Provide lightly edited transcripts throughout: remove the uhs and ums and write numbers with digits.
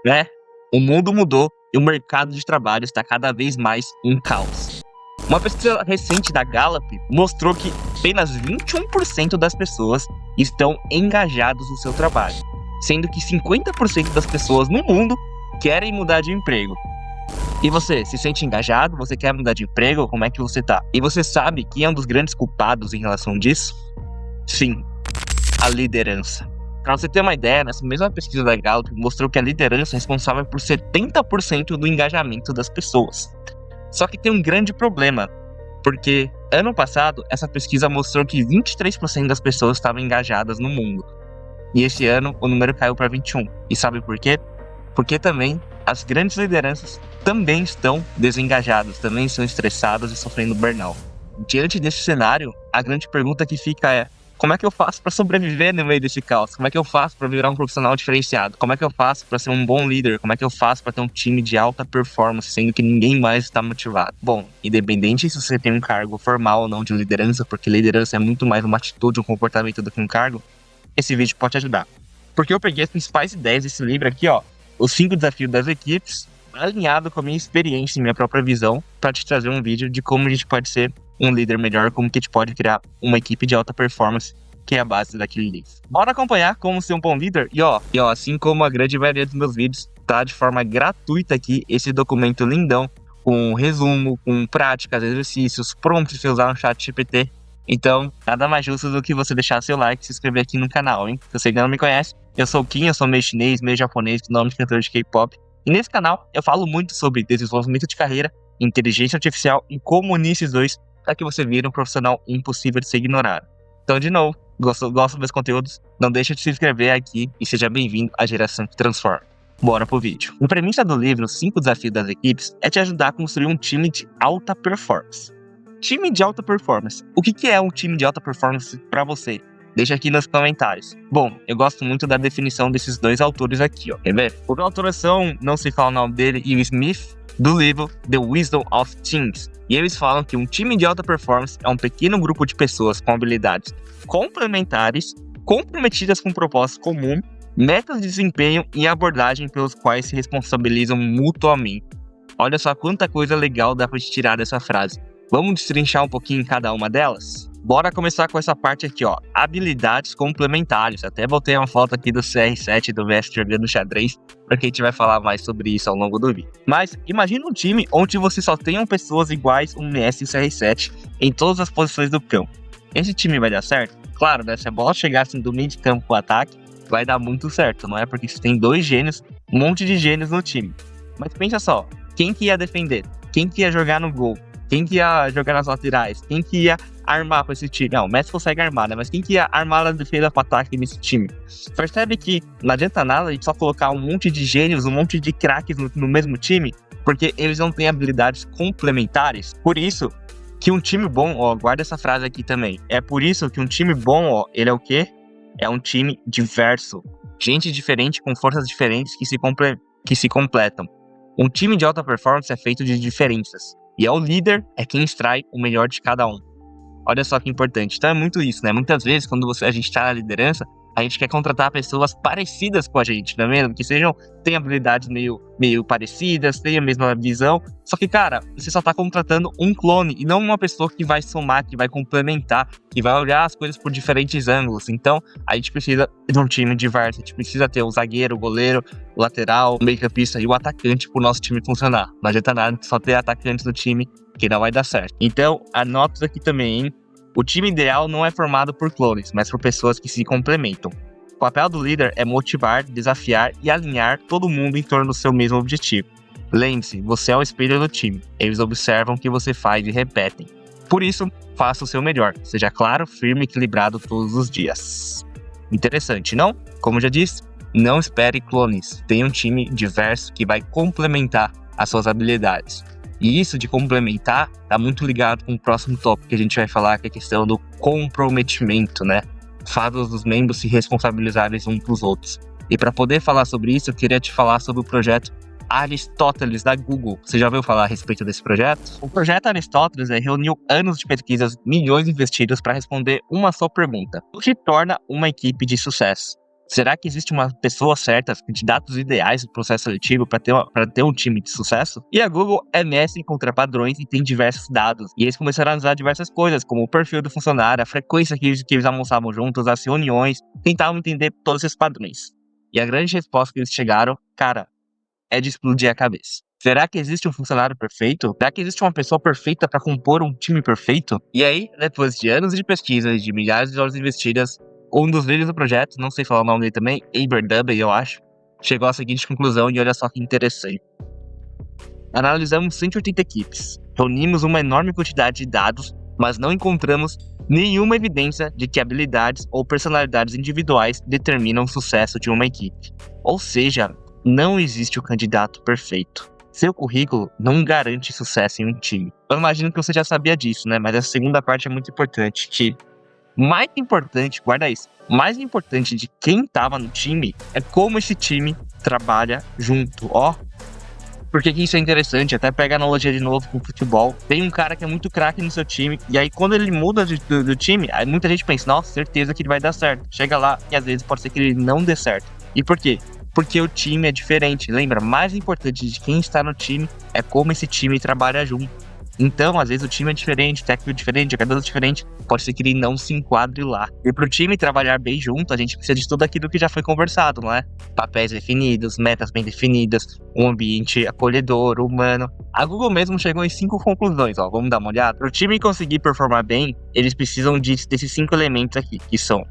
né? O mundo mudou e o mercado de trabalho está cada vez mais um caos. Uma pesquisa recente da Gallup mostrou que apenas 21% das pessoas estão engajados no seu trabalho, sendo que 50% das pessoas no mundo querem mudar de emprego. E você, se sente engajado? Você quer mudar de emprego? Como é que você tá? E você sabe quem é um dos grandes culpados em relação disso? Sim, a liderança. Para você ter uma ideia, nessa mesma pesquisa da Gallup mostrou que a liderança é responsável por 70% do engajamento das pessoas. Só que tem um grande problema, porque ano passado essa pesquisa mostrou que 23% das pessoas estavam engajadas no mundo. E esse ano o número caiu para 21%. E sabe por quê? Porque também as grandes lideranças também estão desengajadas, também estão estressadas e sofrendo burnout. Diante desse cenário, a grande pergunta que fica é: como é que eu faço para sobreviver no meio desse caos? Como é que eu faço para virar um profissional diferenciado? Como é que eu faço para ser um bom líder? Como é que eu faço para ter um time de alta performance, sendo que ninguém mais está motivado? Bom, independente se você tem um cargo formal ou não de liderança, porque liderança é muito mais uma atitude, um comportamento do que um cargo, esse vídeo pode te ajudar. Porque eu peguei as principais ideias desse livro aqui, ó, Os 5 Desafios das Equipes, alinhado com a minha experiência e minha própria visão, para te trazer um vídeo de como a gente pode ser um líder melhor, como que a gente pode criar uma equipe de alta performance, que é a base daquele livro. Bora acompanhar como ser um bom líder? E ó, assim como a grande maioria dos meus vídeos, tá de forma gratuita aqui esse documento lindão, com resumo, com práticas, exercícios, prompts pra você usar no chat GPT. Então, nada mais justo do que você deixar seu like e se inscrever aqui no canal, hein? Se você ainda não me conhece, eu sou o Kim, eu sou meio chinês, meio japonês, com nome de cantor de K-pop. E nesse canal eu falo muito sobre desenvolvimento de carreira, inteligência artificial e como unir esses dois para que você vire um profissional impossível de ser ignorado. Então, de novo, gosta dos meus conteúdos? Não deixa de se inscrever aqui e seja bem-vindo à geração que transforma. Bora pro vídeo. A premissa do livro, Os 5 Desafios das Equipes, é te ajudar a construir um time de alta performance. Time de alta performance. O que é um time de alta performance para você? Deixa aqui nos comentários. Bom, eu gosto muito da definição desses dois autores aqui, ó. Quer ver? Os autores são, não sei falar o nome dele, e o Smith, do livro The Wisdom of Teams. E eles falam que um time de alta performance é um pequeno grupo de pessoas com habilidades complementares, comprometidas com um propósito comum, metas de desempenho e abordagem pelos quais se responsabilizam mutuamente. Olha só quanta coisa legal dá pra gente tirar dessa frase. Vamos destrinchar um pouquinho em cada uma delas? Bora começar com essa parte aqui, ó. Habilidades complementares. Até botei uma foto aqui do CR7 do mestre jogando xadrez, porque a gente vai falar mais sobre isso ao longo do vídeo. Mas imagina um time onde você só tenham pessoas iguais um mestre CR7 em todas as posições do campo. Esse time vai dar certo? Claro, né? Se a bola chegar assim do meio de campo pro ataque, vai dar muito certo, não é? Porque você tem dois gênios, um monte de gênios no time. Mas pensa só, quem que ia defender? Quem que ia jogar no gol? Quem que ia jogar nas laterais? Quem que ia armar pra esse time? Não, o Messi consegue armar, né? Mas quem que ia armar a defesa pro ataque nesse time? Percebe que não adianta nada a gente só colocar um monte de gênios, um monte de craques no mesmo time, porque eles não têm habilidades complementares. Por isso que um time bom, ó, guarda essa frase aqui também. É por isso que um time bom, ó, ele é o quê? É um time diverso. Gente diferente com forças diferentes que se completam. Um time de alta performance é feito de diferenças. E o líder é quem extrai o melhor de cada um. Olha só que importante. Então é muito isso, né? Muitas vezes, quando a gente está na liderança, a gente quer contratar pessoas parecidas com a gente, não é mesmo? Que tenham habilidades meio parecidas, tenham a mesma visão. Só que, cara, você só tá contratando um clone e não uma pessoa que vai somar, que vai complementar, que vai olhar as coisas por diferentes ângulos. Então, a gente precisa de um time diverso. A gente precisa ter o zagueiro, o goleiro, o lateral, o meio-campista e o atacante pro nosso time funcionar. Não adianta nada só ter atacantes no time, que não vai dar certo. Então, anota isso aqui também, hein? O time ideal não é formado por clones, mas por pessoas que se complementam. O papel do líder é motivar, desafiar e alinhar todo mundo em torno do seu mesmo objetivo. Lembre-se, você é o espelho do time. Eles observam o que você faz e repetem. Por isso, faça o seu melhor. Seja claro, firme e equilibrado todos os dias. Interessante, não? Como já disse, não espere clones. Tenha um time diverso que vai complementar as suas habilidades. E isso de complementar tá muito ligado com o próximo tópico que a gente vai falar, que é a questão do comprometimento, né? Fatos dos membros se responsabilizarem uns pros outros. E para poder falar sobre isso, eu queria te falar sobre o projeto Aristóteles da Google. Você já ouviu falar a respeito desse projeto? O projeto Aristóteles reuniu anos de pesquisas, milhões investidos para responder uma só pergunta: o que torna uma equipe de sucesso? Será que existe uma pessoa certa, candidatos ideais no processo seletivo para ter um time de sucesso? E a Google é mestre em encontrar padrões e tem diversos dados. E eles começaram a analisar diversas coisas, como o perfil do funcionário, a frequência que eles almoçavam juntos, as reuniões, tentavam entender todos esses padrões. E a grande resposta que eles chegaram, cara, é de explodir a cabeça. Será que existe um funcionário perfeito? Será que existe uma pessoa perfeita para compor um time perfeito? E aí, depois de anos de pesquisa e de milhares de horas investidas, um dos líderes do projeto, não sei falar o nome dele também, Dubey, eu acho, chegou à seguinte conclusão e olha só que interessante. Analisamos 180 equipes, reunimos uma enorme quantidade de dados, mas não encontramos nenhuma evidência de que habilidades ou personalidades individuais determinam o sucesso de uma equipe. Ou seja, não existe o candidato perfeito. Seu currículo não garante sucesso em um time. Eu imagino que você já sabia disso, né? Mas essa segunda parte é muito importante, que mais importante, guarda isso, mais importante de quem tava no time é como esse time trabalha junto, ó. Por que isso é interessante? Até pega a analogia de novo com o futebol. Tem um cara que é muito craque no seu time, e aí quando ele muda do time, aí muita gente pensa, nossa, certeza que ele vai dar certo. Chega lá e às vezes pode ser que ele não dê certo. E por quê? Porque o time é diferente. Lembra, mais importante de quem está no time é como esse time trabalha junto. Então, às vezes o time é diferente, o técnico é diferente, o jogador é diferente, pode ser que ele não se enquadre lá. E pro time trabalhar bem junto, a gente precisa de tudo aquilo que já foi conversado, não é? Papéis definidos, metas bem definidas, um ambiente acolhedor, humano. A Google mesmo chegou em 5 conclusões, ó, vamos dar uma olhada? Para o time conseguir performar bem, eles precisam desses 5 elementos aqui, que são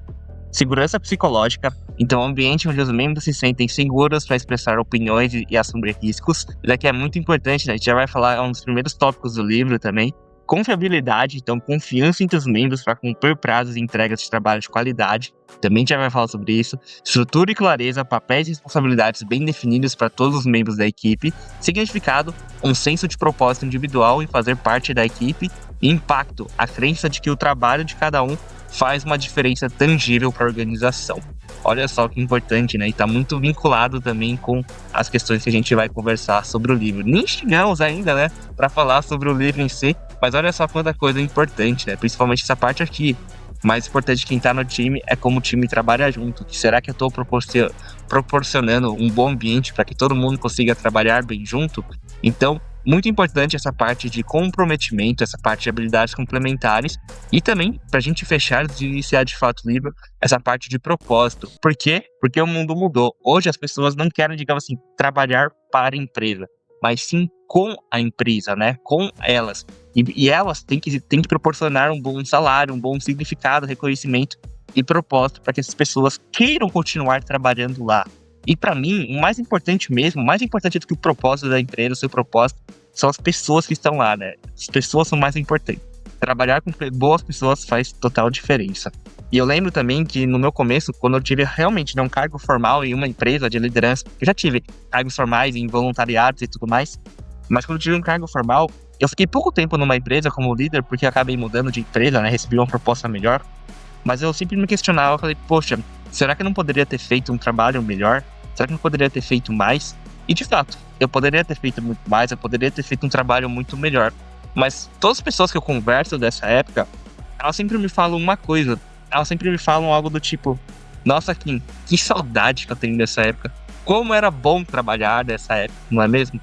segurança psicológica, então um ambiente onde os membros se sentem seguros para expressar opiniões e assumir riscos. Isso aqui é muito importante, né? A gente já vai falar, é um dos primeiros tópicos do livro também. Confiabilidade, então confiança entre os membros para cumprir prazos e entregas de trabalho de qualidade. Também já vai falar sobre isso. Estrutura e clareza, papéis e responsabilidades bem definidos para todos os membros da equipe. Significado, um senso de propósito individual em fazer parte da equipe. E impacto, a crença de que o trabalho de cada um faz uma diferença tangível para a organização. Olha só que importante, né? E tá muito vinculado também com as questões que a gente vai conversar sobre o livro. Nem chegamos ainda, né, para falar sobre o livro em si, mas olha só quanta coisa importante, né? Principalmente essa parte aqui. Mais importante quem tá no time é como o time trabalha junto. Será que eu tô proporcionando um bom ambiente para que todo mundo consiga trabalhar bem junto? Então, muito importante essa parte de comprometimento, essa parte de habilidades complementares e também, para a gente fechar e iniciar de fato o livro, essa parte de propósito. Por quê? Porque o mundo mudou. Hoje as pessoas não querem, digamos assim, trabalhar para a empresa, mas sim com a empresa, né? Com elas. E elas têm que proporcionar um bom salário, um bom significado, reconhecimento e propósito para que essas pessoas queiram continuar trabalhando lá. E para mim, o mais importante mesmo, mais importante do que o propósito da empresa, o seu propósito, são as pessoas que estão lá, né? As pessoas são mais importantes. Trabalhar com boas pessoas faz total diferença. E eu lembro também que no meu começo, quando eu tive realmente, né, um cargo formal em uma empresa de liderança, eu já tive cargos formais em voluntariados e tudo mais, mas quando eu tive um cargo formal, eu fiquei pouco tempo numa empresa como líder, porque eu acabei mudando de empresa, né? Recebi uma proposta melhor. Mas eu sempre me questionava, eu falei, poxa, será que eu não poderia ter feito um trabalho melhor? Será que eu não poderia ter feito mais? E de fato, eu poderia ter feito muito mais, eu poderia ter feito um trabalho muito melhor. Mas todas as pessoas que eu converso dessa época, elas sempre me falam uma coisa. Elas sempre me falam algo do tipo, nossa, Kim, que saudade que eu tenho dessa época. Como era bom trabalhar nessa época, não é mesmo?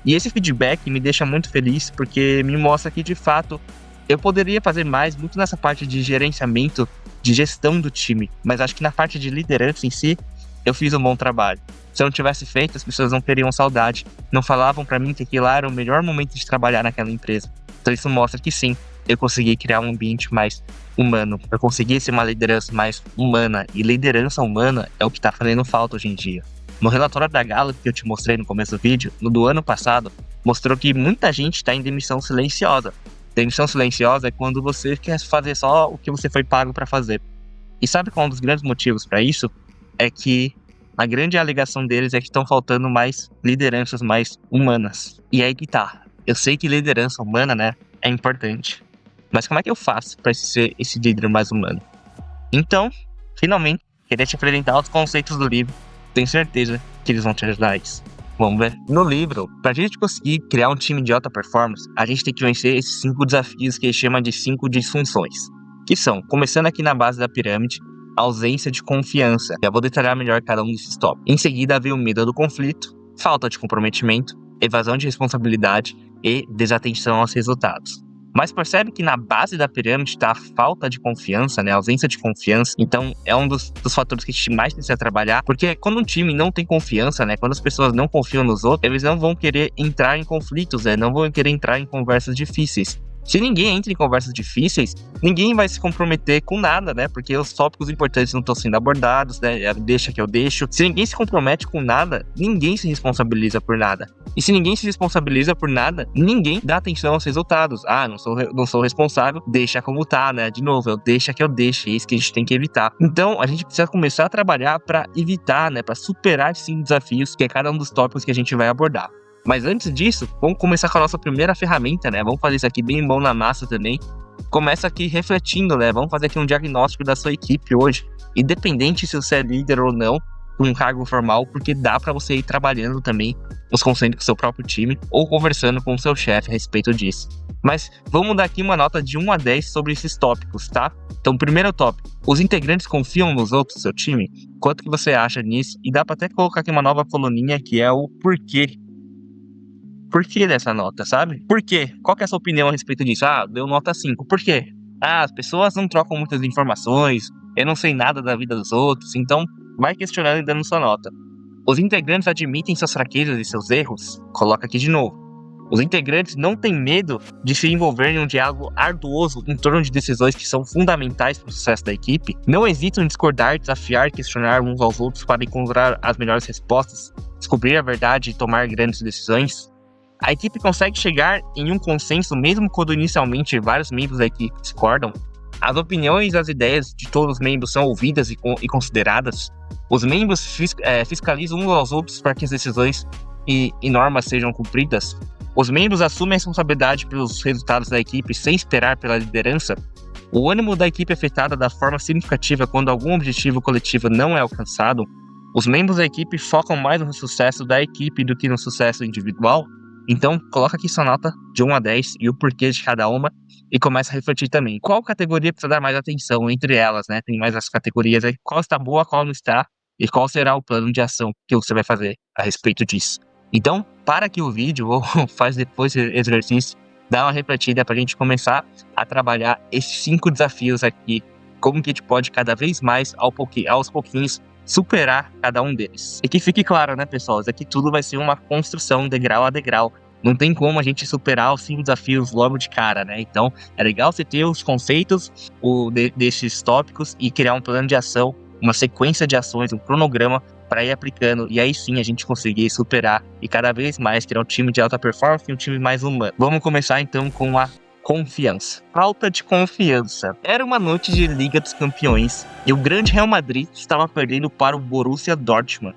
E esse feedback me deixa muito feliz, porque me mostra que, de fato, eu poderia fazer mais, muito nessa parte de gerenciamento, de gestão do time. Mas acho que na parte de liderança em si, eu fiz um bom trabalho. Se eu não tivesse feito, as pessoas não teriam saudade. Não falavam pra mim que aquilo lá era o melhor momento de trabalhar naquela empresa. Então isso mostra que sim, eu consegui criar um ambiente mais humano. Eu consegui ser uma liderança mais humana. E liderança humana é o que tá fazendo falta hoje em dia. No relatório da Gallup que eu te mostrei no começo do vídeo, no do ano passado, mostrou que muita gente está em demissão silenciosa. Demissão silenciosa é quando você quer fazer só o que você foi pago para fazer. E sabe qual é um dos grandes motivos para isso? É que a grande alegação deles é que estão faltando mais lideranças mais humanas. E aí que tá. Eu sei que liderança humana, né, é importante. Mas como é que eu faço para ser esse líder mais humano? Então, finalmente, queria te apresentar os conceitos do livro. Tenho certeza que eles vão te ajudar a isso. Vamos ver? No livro, pra gente conseguir criar um time de alta performance, a gente tem que vencer esses 5 desafios que ele chama de 5 disfunções. Que são, começando aqui na base da pirâmide, ausência de confiança. Já vou detalhar melhor cada um desses tópicos. Em seguida, vem o medo do conflito, falta de comprometimento, evasão de responsabilidade e desatenção aos resultados. Mas percebe que na base da pirâmide está a falta de confiança, né? A ausência de confiança. Então, é um dos fatores que a gente mais precisa trabalhar. Porque quando um time não tem confiança, né? Quando as pessoas não confiam nos outros, eles não vão querer entrar em conflitos, né? Não vão querer entrar em conversas difíceis. Se ninguém entra em conversas difíceis, ninguém vai se comprometer com nada, né? Porque os tópicos importantes não estão sendo abordados, né? Deixa que eu deixo. Se ninguém se compromete com nada, ninguém se responsabiliza por nada. E se ninguém se responsabiliza por nada, ninguém dá atenção aos resultados. Ah, não sou responsável, deixa como tá, né? De novo, deixa que eu deixe. É isso que a gente tem que evitar. Então, a gente precisa começar a trabalhar para evitar, né? Para superar esses desafios, que é cada um dos tópicos que a gente vai abordar. Mas antes disso, vamos começar com a nossa primeira ferramenta, né? Vamos fazer isso aqui bem bom na massa também. Começa aqui refletindo, né? Vamos fazer aqui um diagnóstico da sua equipe hoje. Independente se você é líder ou não, com um cargo formal, porque dá para você ir trabalhando também os conceitos com o seu próprio time ou conversando com o seu chefe a respeito disso. Mas vamos dar aqui uma nota de 1 a 10 sobre esses tópicos, tá? Então, primeiro tópico, os integrantes confiam nos outros do seu time? Quanto que você acha nisso? E dá para até colocar aqui uma nova coluninha que é o porquê. Por que dessa nota, sabe? Por quê? Qual que é a sua opinião a respeito disso? Ah, deu nota 5. Por quê? Ah, as pessoas não trocam muitas informações, eu não sei nada da vida dos outros, então vai questionando e dando sua nota. Os integrantes admitem suas fraquezas e seus erros? Coloca aqui de novo. Os integrantes não têm medo de se envolver em um diálogo arduoso em torno de decisões que são fundamentais para o sucesso da equipe? Não hesitam em discordar, desafiar, questionar uns aos outros para encontrar as melhores respostas, descobrir a verdade e tomar grandes decisões? A equipe consegue chegar em um consenso mesmo quando inicialmente vários membros da equipe discordam? As opiniões e as ideias de todos os membros são ouvidas e consideradas? Os membros fiscalizam uns aos outros para que as decisões e normas sejam cumpridas? Os membros assumem a responsabilidade pelos resultados da equipe sem esperar pela liderança? O ânimo da equipe é afetado da forma significativa quando algum objetivo coletivo não é alcançado? Os membros da equipe focam mais no sucesso da equipe do que no sucesso individual? Então, coloca aqui sua nota de 1 a 10 e o porquê de cada uma e começa a refletir também. Qual categoria precisa dar mais atenção entre elas, né? Tem mais as categorias aí. Qual está boa, qual não está e qual será o plano de ação que você vai fazer a respeito disso. Então, para aqui o vídeo ou faz depois esse exercício, dá uma refletida para a gente começar a trabalhar esses 5 desafios aqui. Como que a gente pode cada vez mais, aos pouquinhos, superar cada um deles. E que fique claro, né, pessoal? Isso aqui tudo vai ser uma construção degrau a degrau. Não tem como a gente superar os 5 desafios logo de cara, né? Então, é legal você ter os conceitos desses tópicos e criar um plano de ação, uma sequência de ações, um cronograma para ir aplicando. E aí sim a gente conseguir superar e cada vez mais criar um time de alta performance e um time mais humano. Vamos começar então com a confiança. Falta de confiança. Era uma noite de Liga dos Campeões e o grande Real Madrid estava perdendo para o Borussia Dortmund.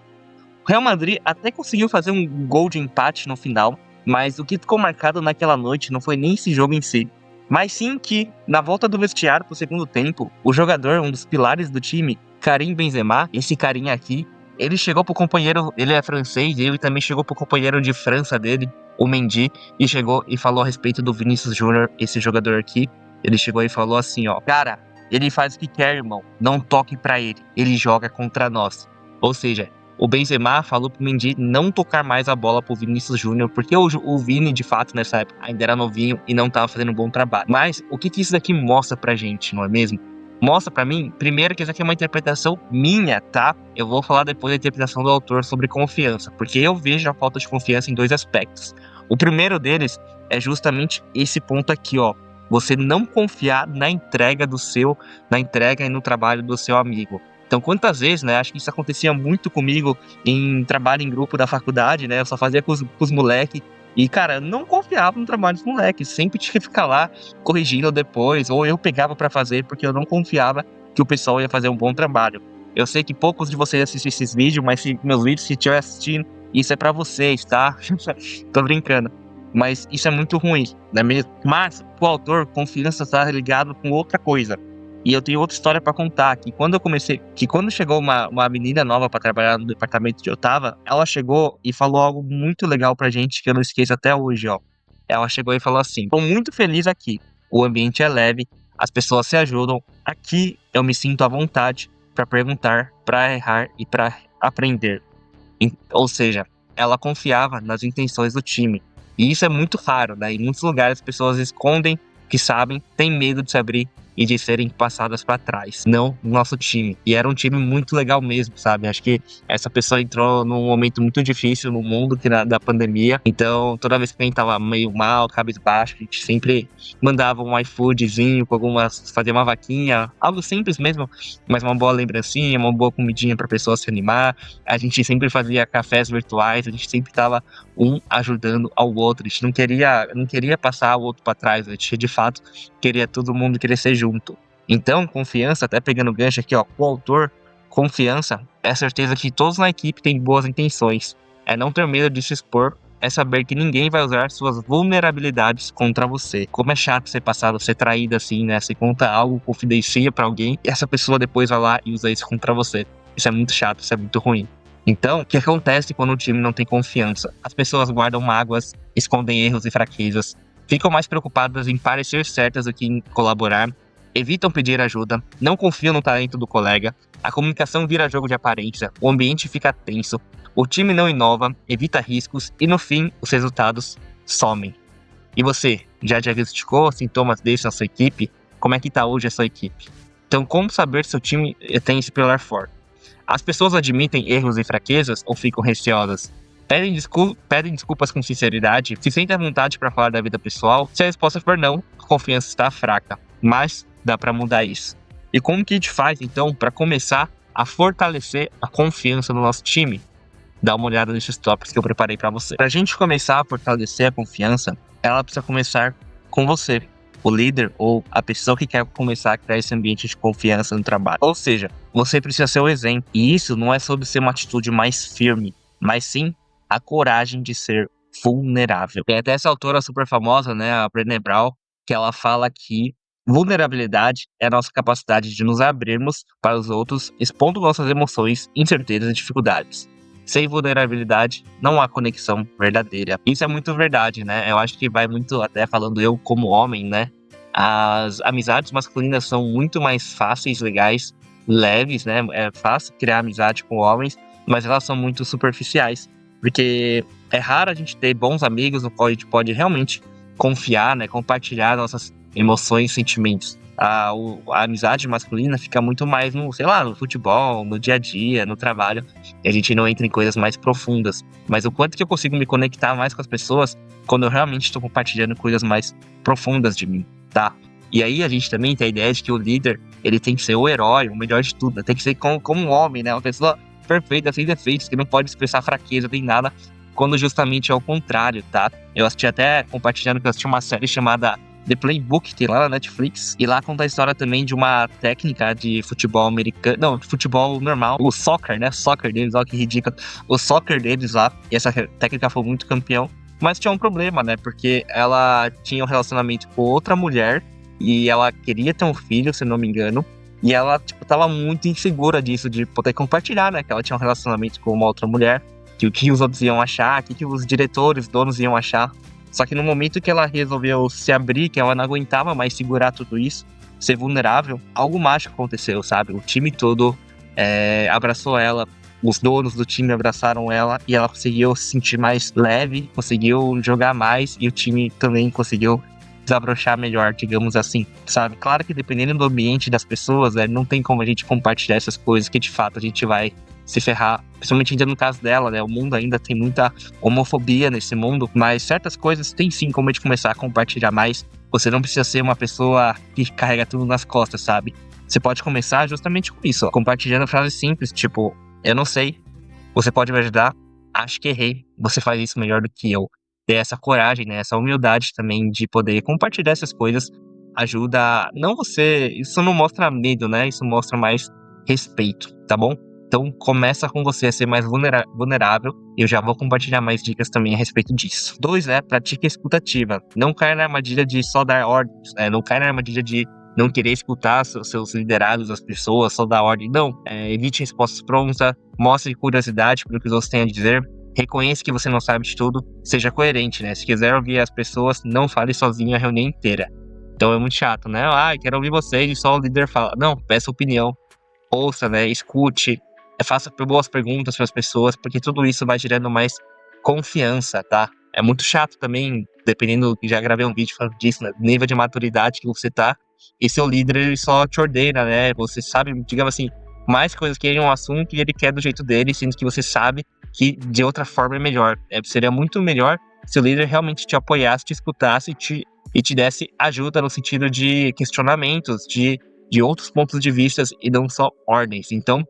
O Real Madrid até conseguiu fazer um gol de empate no final, mas o que ficou marcado naquela noite não foi nem esse jogo em si, mas sim que, na volta do vestiário pro segundo tempo, o jogador, um dos pilares do time, Karim Benzema, esse carinha aqui, ele chegou pro companheiro, ele é francês, e ele também chegou pro companheiro de França dele, o Mendy, e chegou e falou a respeito do Vinícius Júnior, esse jogador aqui. Ele chegou e falou assim, ó: cara, ele faz o que quer, irmão, não toque pra ele joga contra nós. Ou seja, o Benzema falou pro Mendy não tocar mais a bola pro Vinícius Júnior, porque o Vini, de fato, nessa época, ainda era novinho e não tava fazendo um bom trabalho. Mas o que isso daqui mostra pra gente, não é mesmo? Mostra pra mim, primeiro, que isso aqui é uma interpretação minha, tá? Eu vou falar depois da interpretação do autor sobre confiança, porque eu vejo a falta de confiança em 2 aspectos. O primeiro deles é justamente esse ponto aqui, ó. Você não confiar na entrega e no trabalho do seu amigo. Então, quantas vezes, né, acho que isso acontecia muito comigo em trabalho em grupo da faculdade, né, eu só fazia com os moleques, e, cara, eu não confiava no trabalho dos moleques, sempre tinha que ficar lá corrigindo depois, ou eu pegava pra fazer, porque eu não confiava que o pessoal ia fazer um bom trabalho. Eu sei que poucos de vocês assistem esses vídeos, mas meus vídeos, se estiver assistindo, isso é pra vocês, tá? Tô brincando. Mas isso é muito ruim, não é mesmo? Mas, pro autor, confiança tá ligado com outra coisa. E eu tenho outra história pra contar, que quando chegou uma menina nova pra trabalhar no departamento onde eu tava, ela chegou e falou algo muito legal pra gente, que eu não esqueço até hoje, ó. Ela chegou e falou assim: tô muito feliz aqui, o ambiente é leve, as pessoas se ajudam, aqui eu me sinto à vontade, para perguntar, para errar e para aprender. Ou seja, ela confiava nas intenções do time. E isso é muito raro, né? Em muitos lugares as pessoas escondem que sabem, têm medo de se abrir e de serem passadas para trás. Não no nosso time. E era um time muito legal mesmo, sabe? Acho que essa pessoa entrou num momento muito difícil no mundo da pandemia. Então, toda vez que a gente tava meio mal, cabisbaixo, a gente sempre mandava um iFoodzinho com algumas, fazia uma vaquinha, algo simples mesmo, mas uma boa lembrancinha, uma boa comidinha pra pessoa se animar. A gente sempre fazia cafés virtuais, a gente sempre tava um ajudando ao outro. A gente não queria passar o outro para trás, a gente de fato queria todo mundo crescer junto. Então, confiança, até pegando o gancho aqui, ó, com o autor, confiança é a certeza que todos na equipe têm boas intenções, é não ter medo de se expor, é saber que ninguém vai usar suas vulnerabilidades contra você. Como é chato ser passado, ser traído assim, né? Você conta algo, confidencia pra alguém e essa pessoa depois vai lá e usa isso contra você. Isso é muito chato, isso é muito ruim. Então, o que acontece quando o time não tem confiança? As pessoas guardam mágoas, escondem erros e fraquezas, ficam mais preocupadas em parecer certas do que em colaborar, evitam pedir ajuda, não confiam no talento do colega, a comunicação vira jogo de aparência, o ambiente fica tenso, o time não inova, evita riscos e no fim os resultados somem. E você, já diagnosticou sintomas desses na sua equipe? Como é que tá hoje a sua equipe? Então, como saber se o time tem esse pilar forte? As pessoas admitem erros e fraquezas ou ficam receosas? Pedem desculpas com sinceridade? Se sentem à vontade para falar da vida pessoal? Se a resposta for não, a confiança está fraca. Mas dá para mudar isso. E como que a gente faz, então, para começar a fortalecer a confiança no nosso time? Dá uma olhada nesses tópicos que eu preparei para você. Para a gente começar a fortalecer a confiança, ela precisa começar com você, o líder ou a pessoa que quer começar a criar esse ambiente de confiança no trabalho. Ou seja, você precisa ser o exemplo. E isso não é sobre ser uma atitude mais firme, mas sim a coragem de ser vulnerável. Tem até essa autora super famosa, né, a Brené Brown, que ela fala que vulnerabilidade é a nossa capacidade de nos abrirmos para os outros, expondo nossas emoções, incertezas e dificuldades. Sem vulnerabilidade, não há conexão verdadeira. Isso é muito verdade, né? Eu acho que vai muito, até falando eu como homem, né? As amizades masculinas são muito mais fáceis, legais, leves, né? É fácil criar amizade com homens, mas elas são muito superficiais. Porque é raro a gente ter bons amigos no qual a gente pode realmente confiar, né? Compartilhar nossas emoções e sentimentos. A amizade masculina fica muito mais no, sei lá, no futebol, no dia a dia, no trabalho. E a gente não entra em coisas mais profundas. Mas o quanto que eu consigo me conectar mais com as pessoas quando eu realmente estou compartilhando coisas mais profundas de mim, tá? E aí a gente também tem a ideia de que o líder, ele tem que ser o herói, o melhor de tudo, né? Tem que ser como um homem, né? Uma pessoa perfeita, sem defeitos, que não pode expressar fraqueza nem nada, quando justamente é o contrário, tá? Eu assisti até, compartilhando, que eu assisti uma série chamada The Playbook, tem lá na Netflix, e lá conta a história também de uma técnica de futebol americano, não, de futebol normal, o soccer, né, soccer deles, olha que ridículo, o soccer deles lá, e essa técnica foi muito campeão, mas tinha um problema, né, porque ela tinha um relacionamento com outra mulher, e ela queria ter um filho, se não me engano, e ela, tipo, tava muito insegura disso, de poder compartilhar, né, que ela tinha um relacionamento com uma outra mulher, que o que os outros iam achar, o que os diretores, donos iam achar. Só que no momento que ela resolveu se abrir, que ela não aguentava mais segurar tudo isso, ser vulnerável, algo mágico aconteceu, sabe? O time todo abraçou ela, os donos do time abraçaram ela e ela conseguiu se sentir mais leve, conseguiu jogar mais e o time também conseguiu desabrochar melhor, digamos assim, sabe? Claro que dependendo do ambiente das pessoas, não tem como a gente compartilhar essas coisas que de fato a gente vai se ferrar, principalmente ainda no caso dela, né? O mundo ainda tem muita homofobia nesse mundo, mas certas coisas tem sim como a gente começar a compartilhar mais. Você não precisa ser uma pessoa que carrega tudo nas costas, sabe? Você pode começar justamente com isso, ó, compartilhando frases simples, tipo, eu não sei, você pode me ajudar? Acho que errei, você faz isso melhor do que eu. Ter essa coragem, né? Essa humildade também de poder compartilhar essas coisas ajuda, não você, isso não mostra medo, né? Isso mostra mais respeito, tá bom? Então, começa com você a ser mais vulnerável. E eu já vou compartilhar mais dicas também a respeito disso. 2, pratique a escutativa. Não caia na armadilha de só dar ordens. Não caia na armadilha de não querer escutar seus liderados, as pessoas, só dar ordem. Não. Evite respostas prontas. Mostre curiosidade pelo que os outros têm a dizer. Reconheça que você não sabe de tudo. Seja coerente, né? Se quiser ouvir as pessoas, não fale sozinho a reunião inteira. Então é muito chato, né? Quero ouvir vocês e só o líder fala. Não, peça opinião. ouça, né, escute, faça boas perguntas para as pessoas, porque tudo isso vai gerando mais confiança, tá? É muito chato também, dependendo, já gravei um vídeo falando disso, né, nível de maturidade que você tá, e seu líder ele só te ordena, né? Você sabe, digamos assim, mais coisas que ele é um assunto e ele quer do jeito dele, sendo que você sabe que de outra forma é melhor. Seria muito melhor se o líder realmente te apoiasse, te escutasse e te desse ajuda no sentido de questionamentos, de outros pontos de vista e não só ordens. Então,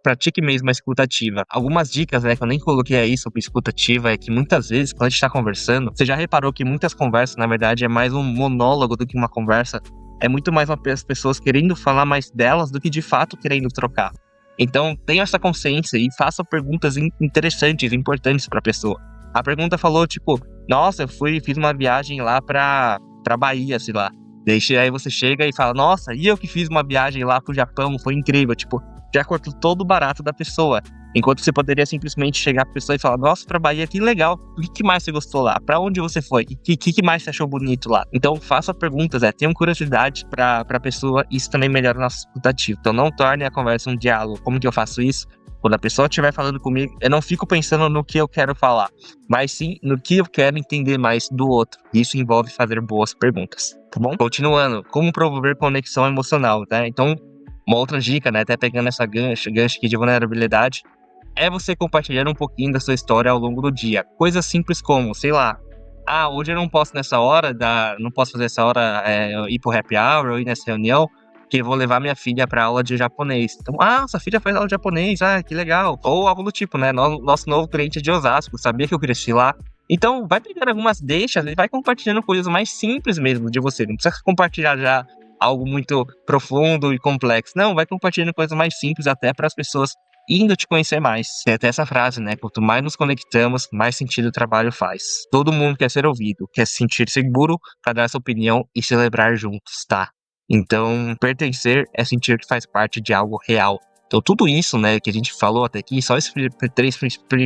pratique mesmo a escuta ativa. Algumas dicas, né, que eu nem coloquei aí sobre escuta ativa é que muitas vezes, quando a gente tá conversando, você já reparou que muitas conversas, na verdade, é mais um monólogo do que uma conversa. É muito mais as pessoas querendo falar mais delas do que de fato querendo trocar. Então, tenha essa consciência e faça perguntas interessantes, importantes pra pessoa. A pergunta falou, tipo, nossa, fiz uma viagem lá pra Bahia, sei lá. Aí você chega e fala, nossa, e eu que fiz uma viagem lá pro Japão, foi incrível. Tipo, já cortou todo o barato da pessoa. Enquanto você poderia simplesmente chegar pra pessoa e falar, nossa, pra Bahia, que legal. O que mais você gostou lá? Pra onde você foi? O que mais você achou bonito lá? Então, faça perguntas, tenham curiosidade pra pessoa. Isso também melhora o nosso escutativo. Então, não torne a conversa um diálogo. Como que eu faço isso? Quando a pessoa estiver falando comigo, eu não fico pensando no que eu quero falar, mas sim no que eu quero entender mais do outro. Isso envolve fazer boas perguntas, tá bom? Continuando, como promover conexão emocional, né? Então, uma outra dica, né, até pegando essa gancho aqui de vulnerabilidade, é você compartilhar um pouquinho da sua história ao longo do dia. Coisas simples como, sei lá, hoje eu não posso nessa hora, não posso fazer essa hora, ir pro happy hour ou ir nessa reunião, que eu vou levar minha filha pra aula de japonês. Então, sua filha faz aula de japonês, que legal. Ou algo do tipo, né, nosso novo cliente é de Osasco, sabia que eu cresci lá. Então, vai pegando algumas deixas e vai compartilhando coisas mais simples mesmo de você. Não precisa compartilhar já algo muito profundo e complexo. Não, vai compartilhando coisas mais simples até para as pessoas indo te conhecer mais. Tem até essa frase, né? Quanto mais nos conectamos, mais sentido o trabalho faz. Todo mundo quer ser ouvido, quer se sentir seguro para dar sua opinião e celebrar juntos, tá? Então, pertencer é sentir que faz parte de algo real. Então, tudo isso, né, que a gente falou até aqui, só esses três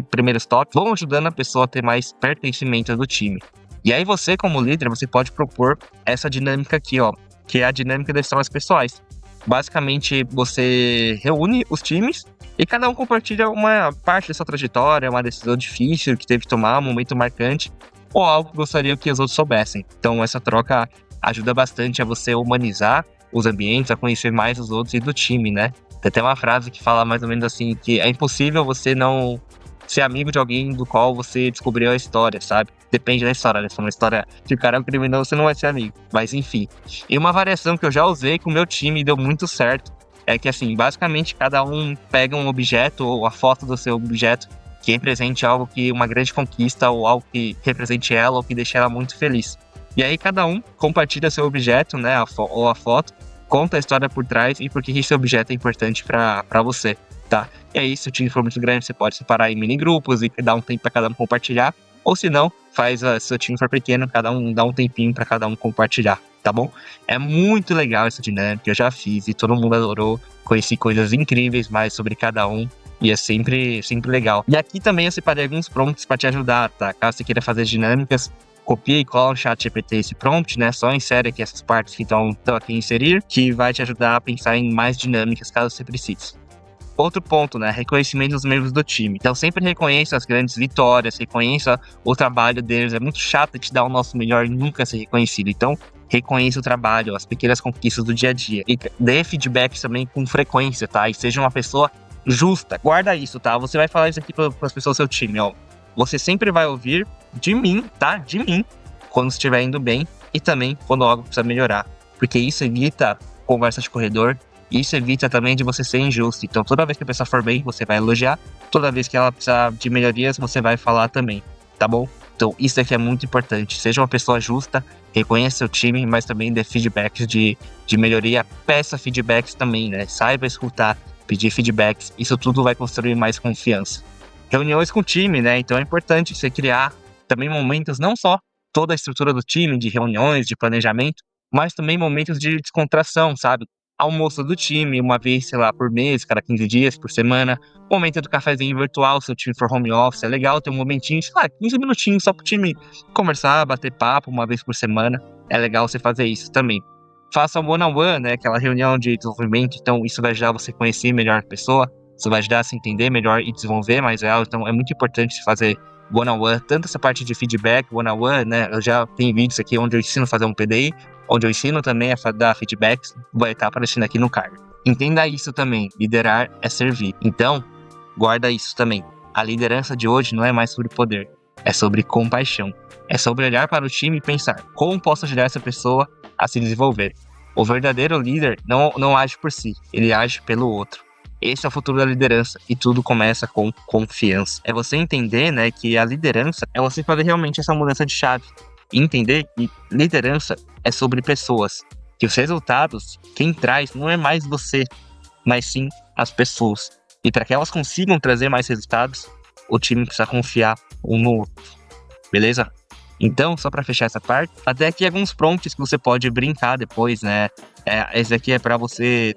primeiros toques, vão ajudando a pessoa a ter mais pertencimento do time. E aí você, como líder, você pode propor essa dinâmica aqui, ó, que é a dinâmica das histórias pessoais. Basicamente, você reúne os times e cada um compartilha uma parte da sua trajetória, uma decisão difícil que teve que tomar, um momento marcante, ou algo que gostaria que os outros soubessem. Então, essa troca ajuda bastante a você humanizar os ambientes, a conhecer mais os outros e do time, né? Tem até uma frase que fala mais ou menos assim, que é impossível você não ser amigo de alguém do qual você descobriu a história, sabe? Depende da história, né? Se for uma história de o cara é um criminoso, você não vai ser amigo. Mas enfim. E uma variação que eu já usei com o meu time e deu muito certo é que, assim, basicamente cada um pega um objeto ou a foto do seu objeto que represente algo que uma grande conquista ou algo que represente ela ou que deixe ela muito feliz. E aí cada um compartilha seu objeto, né, ou a foto, conta a história por trás e por que esse objeto é importante pra você, tá? E aí, se o time for muito grande, você pode separar em mini grupos e dar um tempo para cada um compartilhar. Ou se não, se o time for pequeno, cada um dá um tempinho para cada um compartilhar, tá bom? É muito legal essa dinâmica, eu já fiz e todo mundo adorou. Conheci coisas incríveis mais sobre cada um. E é sempre legal. E aqui também eu separei alguns prompts para te ajudar, tá? Caso você queira fazer dinâmicas, copia e cola no chat GPT esse prompt, né? Só insere aqui essas partes que estão aqui em inserir, que vai te ajudar a pensar em mais dinâmicas caso você precise. Outro ponto, né? Reconhecimento dos membros do time. Então, sempre reconheça as grandes vitórias, reconheça o trabalho deles. É muito chato te dar o nosso melhor e nunca ser reconhecido. Então, reconheça o trabalho, as pequenas conquistas do dia a dia. E dê feedbacks também com frequência, tá? E seja uma pessoa justa. Guarda isso, tá? Você vai falar isso aqui para as pessoas do seu time, ó. Você sempre vai ouvir de mim, tá? De mim, quando estiver indo bem e também quando algo precisa melhorar. Porque isso evita conversa de corredor. Isso evita também de você ser injusto. Então, toda vez que a pessoa for bem, você vai elogiar. Toda vez que ela precisar de melhorias, você vai falar também, tá bom? Então, isso aqui é muito importante. Seja uma pessoa justa, reconheça seu time, mas também dê feedbacks de melhoria. Peça feedbacks também, né? Saiba escutar, pedir feedbacks. Isso tudo vai construir mais confiança. Reuniões com o time, né? Então, é importante você criar também momentos, não só toda a estrutura do time, de reuniões, de planejamento, mas também momentos de descontração, sabe? Almoço do time, uma vez, sei lá, por mês, cada 15 dias, por semana. Momento do cafezinho virtual, se o time for home office, é legal ter um momentinho, sei lá, 15 minutinhos só pro time conversar, bater papo uma vez por semana. É legal você fazer isso também. Faça um one-on-one, né? Aquela reunião de desenvolvimento. Então, isso vai ajudar você a conhecer melhor a pessoa. Isso vai ajudar a se entender melhor e desenvolver mais ela. Então, é muito importante fazer one-on-one. Tanto essa parte de feedback, one-on-one, né? Eu já tenho vídeos aqui onde eu ensino a fazer um PDI, onde eu ensino também a dar feedbacks. Vai estar aparecendo aqui no card. Entenda isso também. Liderar é servir. Então, guarda isso também. A liderança de hoje não é mais sobre poder. É sobre compaixão. É sobre olhar para o time e pensar: como posso ajudar essa pessoa a se desenvolver? O verdadeiro líder não age por si, ele age pelo outro. Esse é o futuro da liderança e tudo começa com confiança. É você entender, né, que a liderança é você fazer realmente essa mudança de chave. E entender que liderança é sobre pessoas. Que os resultados, quem traz não é mais você, mas sim as pessoas. E para que elas consigam trazer mais resultados, o time precisa confiar um no outro. Beleza? Então, só para fechar essa parte, até aqui alguns prompts que você pode brincar depois, né? Esse aqui é para você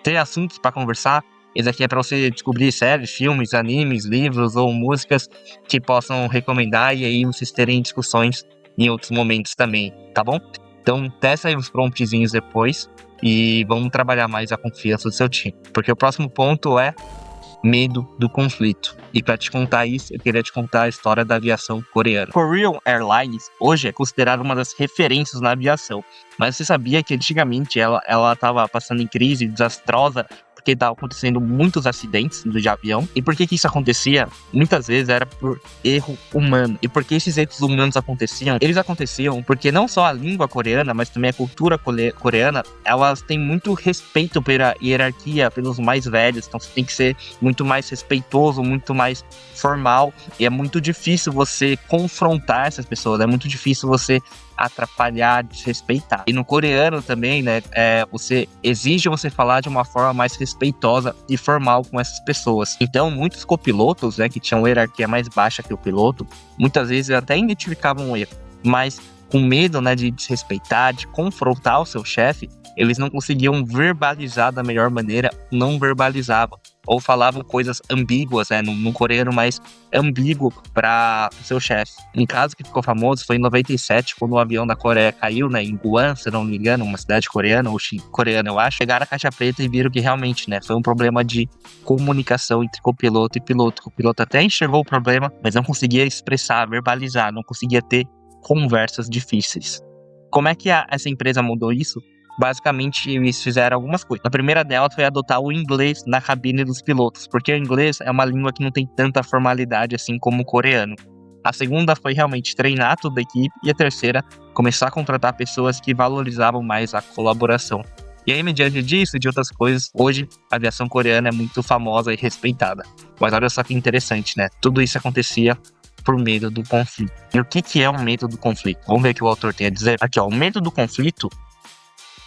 ter assuntos para conversar. Esse aqui é para você descobrir séries, filmes, animes, livros ou músicas que possam recomendar e aí vocês terem discussões em outros momentos também, tá bom? Então, testa aí os promptzinhos depois e vamos trabalhar mais a confiança do seu time. Porque o próximo ponto é medo do conflito. E para te contar isso, eu queria te contar a história da aviação coreana. Korean Airlines hoje é considerada uma das referências na aviação, mas você sabia que antigamente ela estava passando em crise desastrosa porque estavam acontecendo muitos acidentes de avião. E por que isso acontecia? Muitas vezes era por erro humano. E por que esses erros humanos aconteciam? Eles aconteciam porque não só a língua coreana, mas também a cultura coreana, elas têm muito respeito pela hierarquia, pelos mais velhos. Então você tem que ser muito mais respeitoso, muito mais formal. E é muito difícil você confrontar essas pessoas, é muito difícil você atrapalhar, desrespeitar. E no coreano também, né, você exige você falar de uma forma mais respeitosa e formal com essas pessoas. Então, muitos copilotos, né, que tinham hierarquia mais baixa que o piloto, muitas vezes até identificavam um erro, mas com medo, né, de desrespeitar, de confrontar o seu chefe, eles não conseguiam verbalizar da melhor maneira, não verbalizavam. Ou falavam coisas ambíguas, né, no coreano mais ambíguo para o seu chefe. Um caso que ficou famoso foi em 97, quando um avião da Coreia caiu, né, em Guam, se não me engano, uma cidade coreana, ou coreana, eu acho. Pegaram a caixa preta e viram que realmente, né, foi um problema de comunicação entre copiloto e piloto. O piloto até enxergou o problema, mas não conseguia expressar, verbalizar, não conseguia ter conversas difíceis. Como é que essa empresa mudou isso? Basicamente, eles fizeram algumas coisas. A primeira delas foi adotar o inglês na cabine dos pilotos, porque o inglês é uma língua que não tem tanta formalidade assim como o coreano. A segunda foi realmente treinar toda a equipe. E a terceira, começar a contratar pessoas que valorizavam mais a colaboração. E aí, mediante disso e de outras coisas, hoje a aviação coreana é muito famosa e respeitada. Mas olha só que interessante, né? Tudo isso acontecia por medo do conflito. E o que é o medo do conflito? Vamos ver o que o autor tem a dizer. Aqui, ó, o medo do conflito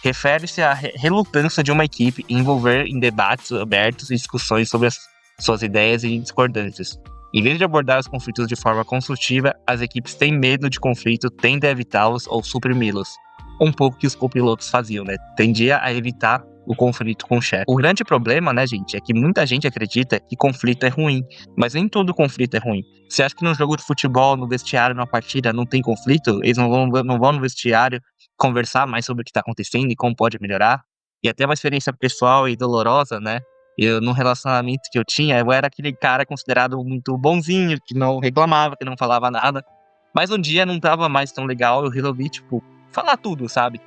refere-se à relutância de uma equipe em envolver em debates abertos e discussões sobre as suas ideias e discordâncias. Em vez de abordar os conflitos de forma construtiva, as equipes têm medo de conflito, tendem a evitá-los ou suprimi-los. Um pouco que os copilotos faziam, né? Tendia a evitar o conflito com o chefe. O grande problema, né, gente, é que muita gente acredita que conflito é ruim, mas nem todo conflito é ruim. Você acha que num jogo de futebol, no vestiário, numa partida, não tem conflito? Eles não vão no vestiário conversar mais sobre o que está acontecendo e como pode melhorar? E até uma experiência pessoal e dolorosa, né? No relacionamento que eu tinha, eu era aquele cara considerado muito bonzinho, que não reclamava, que não falava nada. Mas um dia não tava mais tão legal, eu resolvi, tipo, falar tudo, sabe?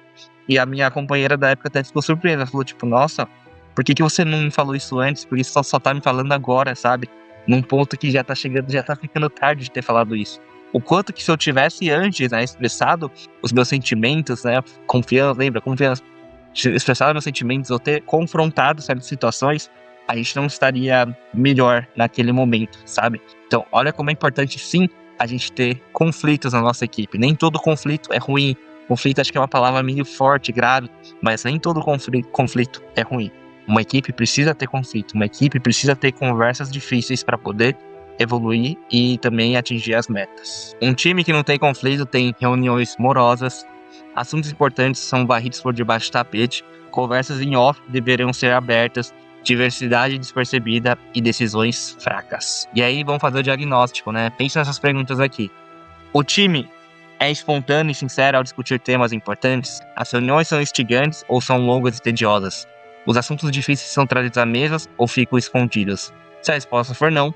E a minha companheira da época até ficou surpresa. Ela falou, tipo, nossa, por que você não me falou isso antes? Por isso só tá me falando agora, sabe? Num ponto que já tá chegando, já tá ficando tarde de ter falado isso. O quanto que se eu tivesse antes, né, expressado os meus sentimentos, né, confiança, lembra? Confiança. Expressado meus sentimentos ou ter confrontado certas situações, a gente não estaria melhor naquele momento, sabe? Então, olha como é importante, sim, a gente ter conflitos na nossa equipe. Nem todo conflito é ruim. Conflito acho que é uma palavra meio forte, grave, mas nem todo conflito é ruim. Uma equipe precisa ter conflito, uma equipe precisa ter conversas difíceis para poder evoluir e também atingir as metas. Um time que não tem conflito tem reuniões morosas, assuntos importantes são varridos por debaixo do tapete, conversas em off deveriam ser abertas, diversidade despercebida e decisões fracas. E aí vamos fazer o diagnóstico, né? Pensa nessas perguntas aqui. O time É espontâneo e sincero ao discutir temas importantes? As reuniões são instigantes ou são longas e tediosas? Os assuntos difíceis são trazidos à mesa ou ficam escondidos? Se a resposta for não,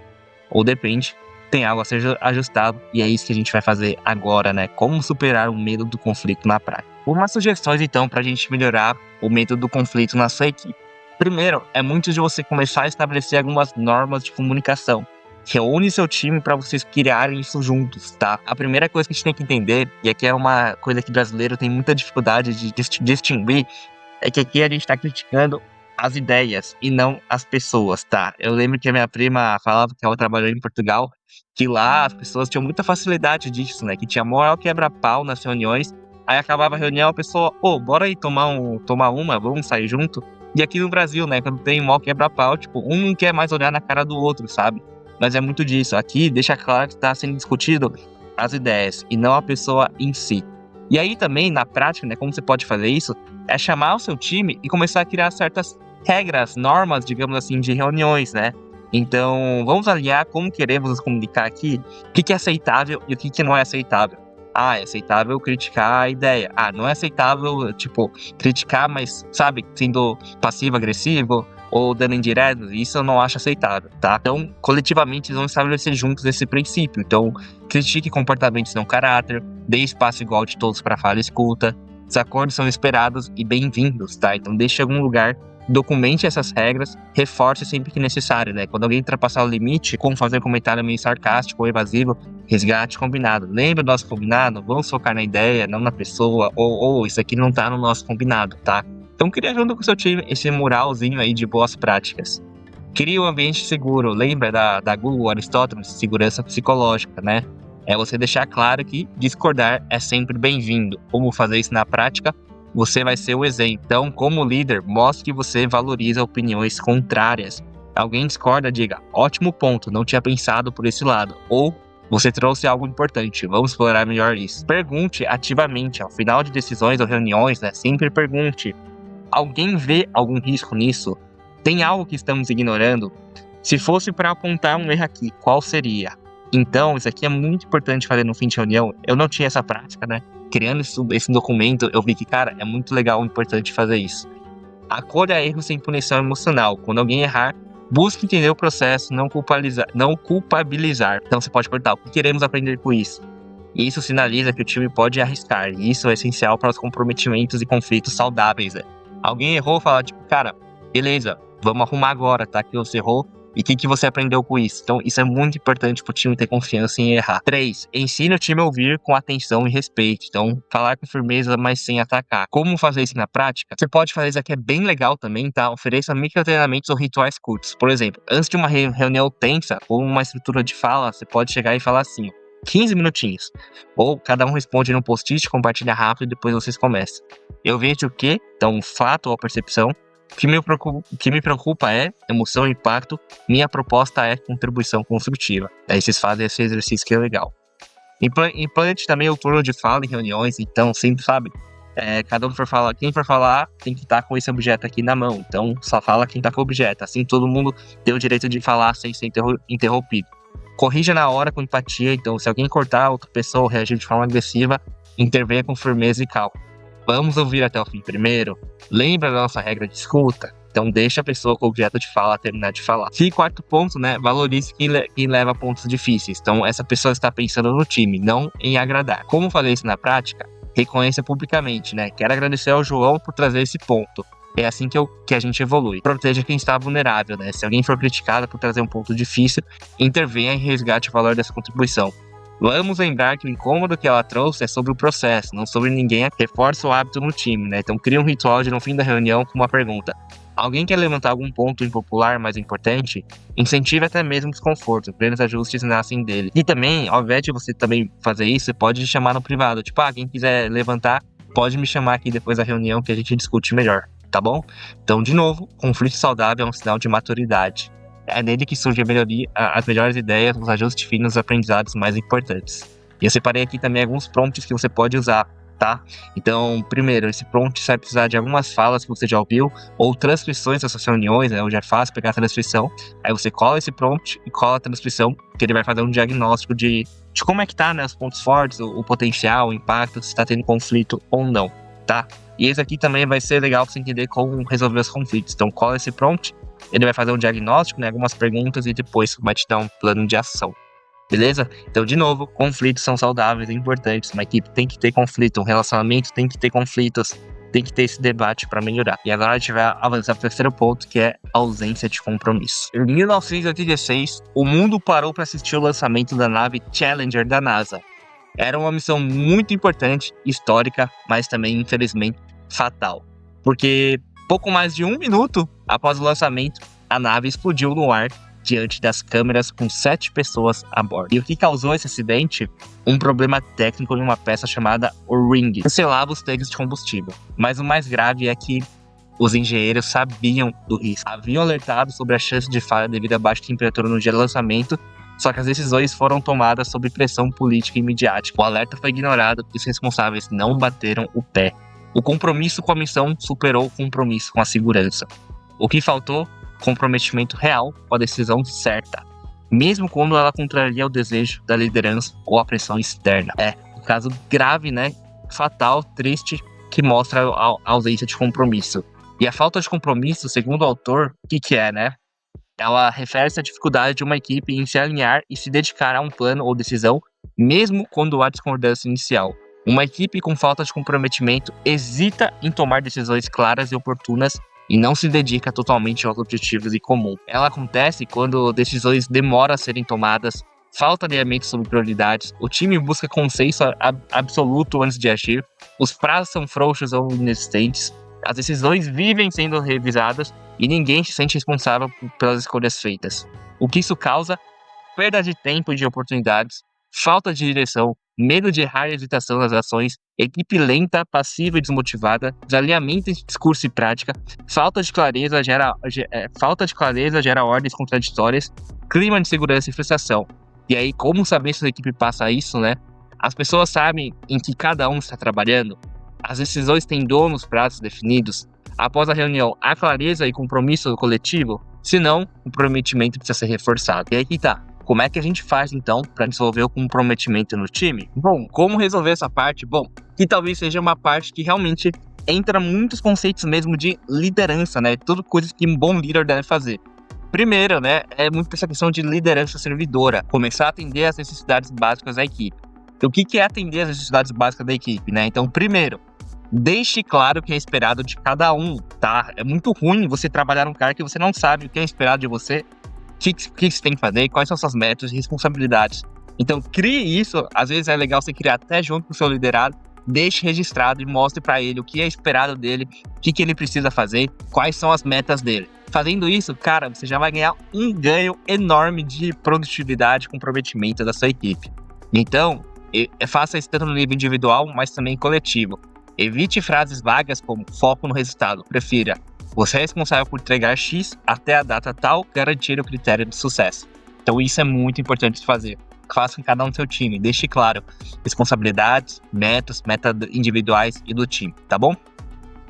ou depende, tem algo a ser ajustado e é isso que a gente vai fazer agora, né? Como superar o medo do conflito na prática. Umas sugestões, então, para a gente melhorar o medo do conflito na sua equipe. Primeiro, é muito de você começar a estabelecer algumas normas de comunicação. Reúne seu time para vocês criarem isso juntos, tá? A primeira coisa que a gente tem que entender, e aqui é uma coisa que brasileiro tem muita dificuldade de distinguir, é que aqui a gente tá criticando as ideias e não as pessoas, tá? Eu lembro que a minha prima falava que ela trabalhou em Portugal, que lá as pessoas tinham muita facilidade disso, né? Que tinha maior quebra-pau nas reuniões, aí acabava a reunião, a pessoa, bora aí tomar uma, vamos sair junto? E aqui no Brasil, né, quando tem maior quebra-pau, tipo, um não quer mais olhar na cara do outro, sabe? Mas é muito disso. Aqui deixa claro que está sendo discutido as ideias e não a pessoa em si. E aí também, na prática, né, como você pode fazer isso, é chamar o seu time e começar a criar certas regras, normas, digamos assim, de reuniões, né? Então, vamos alinhar como queremos nos comunicar aqui, o que é aceitável e o que não é aceitável. É aceitável criticar a ideia. Não é aceitável, tipo, criticar, mas, sabe, sendo passivo-agressivo, ou dando indireto, isso eu não acho aceitável, tá? Então, coletivamente, eles vão estabelecer juntos esse princípio. Então, critique comportamentos não caráter, dê espaço igual de todos para fala e escuta, desacordos são esperados e bem-vindos, tá? Então, deixe algum lugar, documente essas regras, reforce sempre que necessário, né? Quando alguém ultrapassar o limite, como fazer um comentário meio sarcástico ou evasivo, resgate combinado. Lembra do nosso combinado? Vamos focar na ideia, não na pessoa, ou isso aqui não tá no nosso combinado, tá? Então cria junto com o seu time esse muralzinho aí de boas práticas. Cria um ambiente seguro. Lembra da Google Aristóteles, segurança psicológica, né? É você deixar claro que discordar é sempre bem-vindo. Como fazer isso na prática? Você vai ser o exemplo. Então, como líder, mostre que você valoriza opiniões contrárias. Alguém discorda, diga, ótimo ponto, não tinha pensado por esse lado. Ou, você trouxe algo importante, vamos explorar melhor isso. Pergunte ativamente, ao final de decisões ou reuniões, né? Sempre pergunte. Alguém vê algum risco nisso? Tem algo que estamos ignorando? Se fosse para apontar um erro aqui, qual seria? Então, isso aqui é muito importante fazer no fim de reunião. Eu não tinha essa prática, né? Criando esse documento, eu vi que, cara, é muito legal, importante fazer isso. Acolha erros sem punição emocional. Quando alguém errar, busque entender o processo, não culpabilizar. Então, você pode perguntar, o que queremos aprender com isso? E isso sinaliza que o time pode arriscar. E isso é essencial para os comprometimentos e conflitos saudáveis, né? Alguém errou, fala, tipo, cara, beleza, vamos arrumar agora, tá? Que você errou e o que você aprendeu com isso. Então, isso é muito importante pro time ter confiança em errar. 3. Ensine o time a ouvir com atenção e respeito. Então, falar com firmeza, mas sem atacar. Como fazer isso na prática? Você pode fazer isso aqui, é bem legal também, tá? Ofereça microtreinamentos ou rituais curtos. Por exemplo, antes de uma reunião tensa ou uma estrutura de fala, você pode chegar e falar assim, 15 minutinhos. Ou cada um responde num post-it, compartilha rápido e depois vocês começam. Eu vejo o quê? Então, fato ou percepção. O que me preocupa é emoção e impacto. Minha proposta é contribuição construtiva. Aí vocês fazem esse exercício que é legal. Implante também o turno de fala em reuniões. Então, sempre sabe, cada um quem for falar tem que estar com esse objeto aqui na mão. Então, só fala quem está com o objeto. Assim, todo mundo tem o direito de falar sem ser interrompido. Corrija na hora com empatia. Então, se alguém cortar outra pessoa ou reagir de forma agressiva, intervenha com firmeza e calma. Vamos ouvir até o fim primeiro. Lembra da nossa regra de escuta? Então deixa a pessoa com o objeto de fala terminar de falar. E quarto ponto, né? Valorize quem leva pontos difíceis. Então essa pessoa está pensando no time, não em agradar. Como fazer isso na prática? Reconheça publicamente, né? Quero agradecer ao João por trazer esse ponto. É assim que a gente evolui. Proteja quem está vulnerável, né? Se alguém for criticado por trazer um ponto difícil, intervenha e resgate o valor dessa contribuição. Vamos lembrar que o incômodo que ela trouxe é sobre o processo, não sobre ninguém. Reforça o hábito no time, né? Então cria um ritual de no fim da reunião com uma pergunta. Alguém quer levantar algum ponto impopular mais importante? Incentive até mesmo o desconforto, pequenos ajustes nascem dele. E também, ao invés de você também fazer isso, você pode chamar no privado. Tipo, quem quiser levantar, pode me chamar aqui depois da reunião que a gente discute melhor, tá bom? Então, de novo, conflito saudável é um sinal de maturidade. É nele que surge as melhores ideias, os ajustes finos, os aprendizados mais importantes. E eu separei aqui também alguns prompts que você pode usar, tá? Então, primeiro, esse prompt você vai precisar de algumas falas que você já ouviu, ou transcrições dessas reuniões, né? Hoje é fácil pegar a transcrição. Aí você cola esse prompt e cola a transcrição, que ele vai fazer um diagnóstico de de como é que tá, né, os pontos fortes, o potencial, o impacto, se tá tendo conflito ou não, tá? E esse aqui também vai ser legal pra você entender como resolver os conflitos. Então, cola esse prompt, ele vai fazer um diagnóstico, né, algumas perguntas e depois vai te dar um plano de ação. Beleza? Então, de novo, conflitos são saudáveis e importantes. Uma equipe tem que ter conflito, um relacionamento tem que ter conflitos, tem que ter esse debate para melhorar. E agora a gente vai avançar para o terceiro ponto, que é a ausência de compromisso. Em 1986, o mundo parou para assistir o lançamento da nave Challenger da NASA. Era uma missão muito importante, histórica, mas também, infelizmente, fatal. Porque pouco mais de 1 minuto após o lançamento, a nave explodiu no ar diante das câmeras com 7 pessoas a bordo. E o que causou esse acidente? Um problema técnico em uma peça chamada O-Ring, que selava os tanques de combustível. Mas o mais grave é que os engenheiros sabiam do risco. Haviam alertado sobre a chance de falha devido à baixa temperatura no dia do lançamento, só que as decisões foram tomadas sob pressão política e midiática. O alerta foi ignorado e os responsáveis não bateram o pé. O compromisso com a missão superou o compromisso com a segurança. O que faltou? Comprometimento real com a decisão certa, mesmo quando ela contraria o desejo da liderança ou a pressão externa. É um caso grave, né? Fatal, triste, que mostra a ausência de compromisso. E a falta de compromisso, segundo o autor, o que é, né? Ela refere-se à dificuldade de uma equipe em se alinhar e se dedicar a um plano ou decisão, mesmo quando há discordância inicial. Uma equipe com falta de comprometimento hesita em tomar decisões claras e oportunas e não se dedica totalmente aos objetivos em comum. Ela acontece quando decisões demoram a serem tomadas, falta alinhamento sobre prioridades, o time busca consenso absoluto antes de agir, os prazos são frouxos ou inexistentes, as decisões vivem sendo revisadas e ninguém se sente responsável pelas escolhas feitas. O que isso causa? Perda de tempo e de oportunidades, falta de direção, medo de errar e hesitação nas ações, equipe lenta, passiva e desmotivada, desalinhamento entre discurso e prática, falta de clareza gera ordens contraditórias, clima de segurança e frustração. E aí, como saber se a equipe passa isso, né? As pessoas sabem em que cada um está trabalhando, as decisões têm donos, prazos definidos, após a reunião, há clareza e compromisso coletivo, senão, o comprometimento precisa ser reforçado. E aí que tá. Como é que a gente faz, então, para desenvolver o comprometimento no time? Bom, como resolver essa parte? Bom, que talvez seja uma parte que realmente entra muitos conceitos mesmo de liderança, né? Tudo coisas que um bom líder deve fazer. Primeiro, né, é muito essa questão de liderança servidora. Começar a atender às necessidades básicas da equipe. Então, o que é atender às necessidades básicas da equipe, né? Então, primeiro, deixe claro o que é esperado de cada um, tá? É muito ruim você trabalhar num cara que você não sabe o que é esperado de você, o que você tem que fazer, quais são suas metas e responsabilidades. Então, crie isso. Às vezes é legal você criar até junto com o seu liderado, deixe registrado e mostre para ele o que é esperado dele, o que ele precisa fazer, quais são as metas dele. Fazendo isso, cara, você já vai ganhar um ganho enorme de produtividade e comprometimento da sua equipe. Então, faça isso tanto no nível individual, mas também coletivo. Evite frases vagas como foco no resultado. Prefira: você é responsável por entregar X até a data tal, garantir o critério de sucesso. Então isso é muito importante de fazer. Faça em cada um do seu time. Deixe claro responsabilidades, metas individuais e do time, tá bom?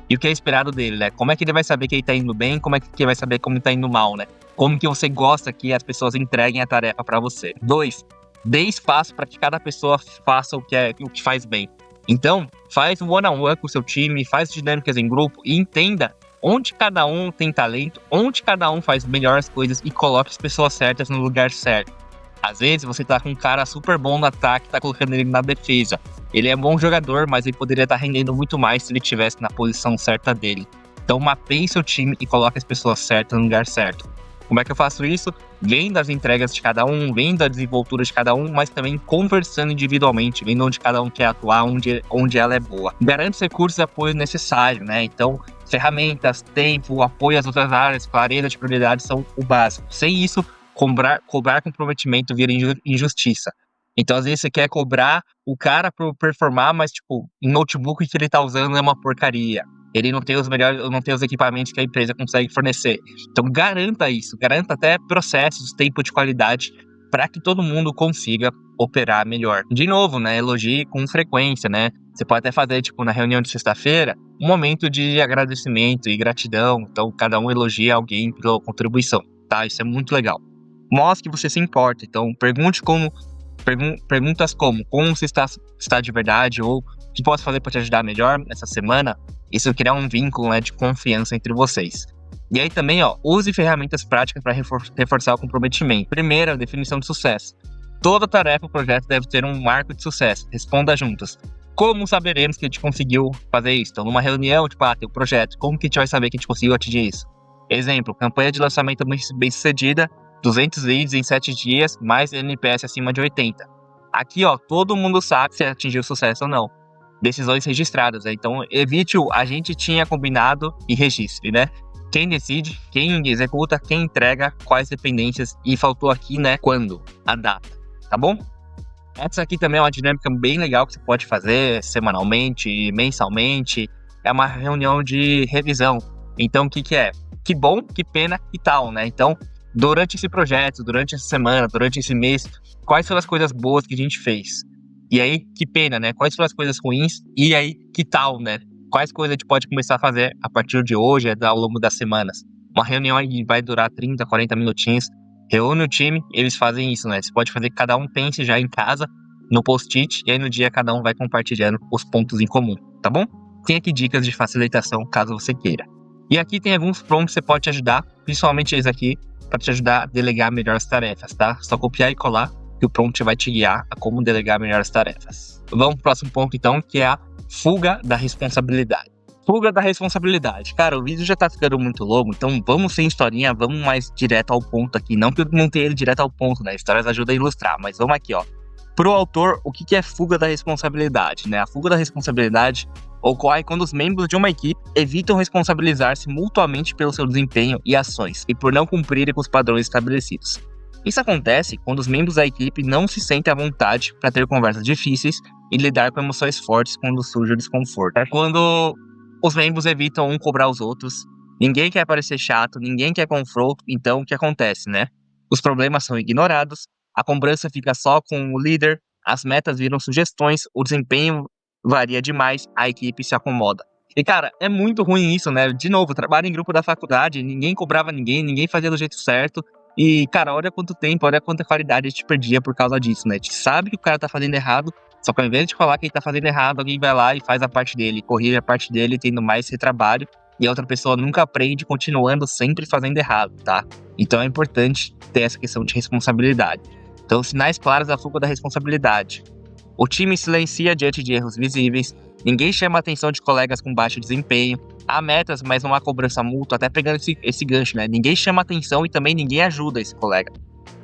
E o que é esperado dele, né? Como é que ele vai saber que ele tá indo bem? Como é que ele vai saber como tá indo mal, né? Como que você gosta que as pessoas entreguem a tarefa para você? 2. Dê espaço para que cada pessoa faça o que faz bem. Então, faz um one-on-one com o seu time, faz dinâmicas em grupo e entenda onde cada um tem talento, onde cada um faz melhor as coisas e coloque as pessoas certas no lugar certo. Às vezes você tá com um cara super bom no ataque, tá colocando ele na defesa. Ele é bom jogador, mas ele poderia estar rendendo muito mais se ele estivesse na posição certa dele. Então mapeie seu time e coloque as pessoas certas no lugar certo. Como é que eu faço isso? Vendo as entregas de cada um, vendo a desenvoltura de cada um, mas também conversando individualmente, vendo onde cada um quer atuar, onde ela é boa. Garante os recursos e apoio necessário, né? Então, ferramentas, tempo, apoio às outras áreas, clareza de prioridades são o básico. Sem isso, cobrar comprometimento vira injustiça. Então, às vezes, você quer cobrar o cara por performar, mas, tipo, o notebook que ele tá usando é uma porcaria. Ele não tem os equipamentos que a empresa consegue fornecer. Então, garanta isso. Garanta até processos, tempo de qualidade, para que todo mundo consiga operar melhor. De novo, né? Elogie com frequência, né? Você pode até fazer, tipo, na reunião de sexta-feira, um momento de agradecimento e gratidão. Então, cada um elogia alguém pela contribuição, tá? Isso é muito legal. Mostre que você se importa. Então, pergunte como Perguntas como você está de verdade, ou o que posso fazer para te ajudar melhor essa semana. Isso criar um vínculo, né, de confiança entre vocês. E aí também, use ferramentas práticas para reforçar o comprometimento. Primeiro, definição de sucesso. Toda tarefa ou projeto deve ter um marco de sucesso. Responda juntos. Como saberemos que a gente conseguiu fazer isso? Então, numa reunião, tem um projeto. Como que a gente vai saber que a gente conseguiu atingir isso? Exemplo, campanha de lançamento bem sucedida, 200 leads em 7 dias, mais NPS acima de 80. Aqui, todo mundo sabe se atingiu sucesso ou não. Decisões registradas, né? Então, evite o a gente tinha combinado e registre, né? Quem decide, quem executa, quem entrega, quais dependências, e faltou aqui, né, quando, a data, tá bom? Essa aqui também é uma dinâmica bem legal que você pode fazer semanalmente, mensalmente. É uma reunião de revisão. Então, o que que é? Que bom, que pena e tal, né? Então, durante esse projeto, durante essa semana, durante esse mês, quais foram as coisas boas que a gente fez? E aí, que pena, né? Quais foram as coisas ruins? E aí, que tal, né? Quais coisas a gente pode começar a fazer a partir de hoje, ao longo das semanas? Uma reunião aí vai durar 30, 40 minutinhos. Reúne o time, eles fazem isso, né? Você pode fazer que cada um pense já em casa, no post-it, e aí no dia cada um vai compartilhando os pontos em comum, tá bom? Tem aqui dicas de facilitação, caso você queira. E aqui tem alguns prompts que você pode te ajudar, principalmente esse aqui, para te ajudar a delegar melhor as tarefas, tá? Só copiar e colar, que o prompt vai te guiar a como delegar melhor as tarefas. Vamos pro próximo ponto, então, que é a fuga da responsabilidade. Fuga da responsabilidade. Cara, o vídeo já tá ficando muito longo, então vamos sem historinha, vamos mais direto ao ponto aqui. Não que eu não tenha ele direto ao ponto, né? Histórias ajudam a ilustrar, mas vamos aqui, Pro autor, o que é fuga da responsabilidade, né? A fuga da responsabilidade ocorre quando os membros de uma equipe evitam responsabilizar-se mutuamente pelo seu desempenho e ações, e por não cumprirem com os padrões estabelecidos. Isso acontece quando os membros da equipe não se sentem à vontade para ter conversas difíceis e lidar com emoções fortes quando surge o desconforto. É quando os membros evitam um cobrar os outros, ninguém quer parecer chato, ninguém quer confronto, então o que acontece, né? Os problemas são ignorados, a cobrança fica só com o líder, as metas viram sugestões, o desempenho varia demais, a equipe se acomoda. E cara, é muito ruim isso, né? De novo, trabalho em grupo da faculdade, ninguém cobrava ninguém fazia do jeito certo. E cara, olha quanto tempo, olha quanta qualidade a gente perdia por causa disso, né? A gente sabe que o cara tá fazendo errado, só que ao invés de falar que ele tá fazendo errado, alguém vai lá e faz a parte dele, corrige a parte dele, tendo mais retrabalho. E a outra pessoa nunca aprende, continuando sempre fazendo errado, tá? Então é importante ter essa questão de responsabilidade. Então, sinais claros da fuga da responsabilidade. O time silencia diante de erros visíveis, ninguém chama a atenção de colegas com baixo desempenho, há metas, mas não há cobrança mútua, até pegando esse gancho, né? Ninguém chama atenção e também ninguém ajuda esse colega.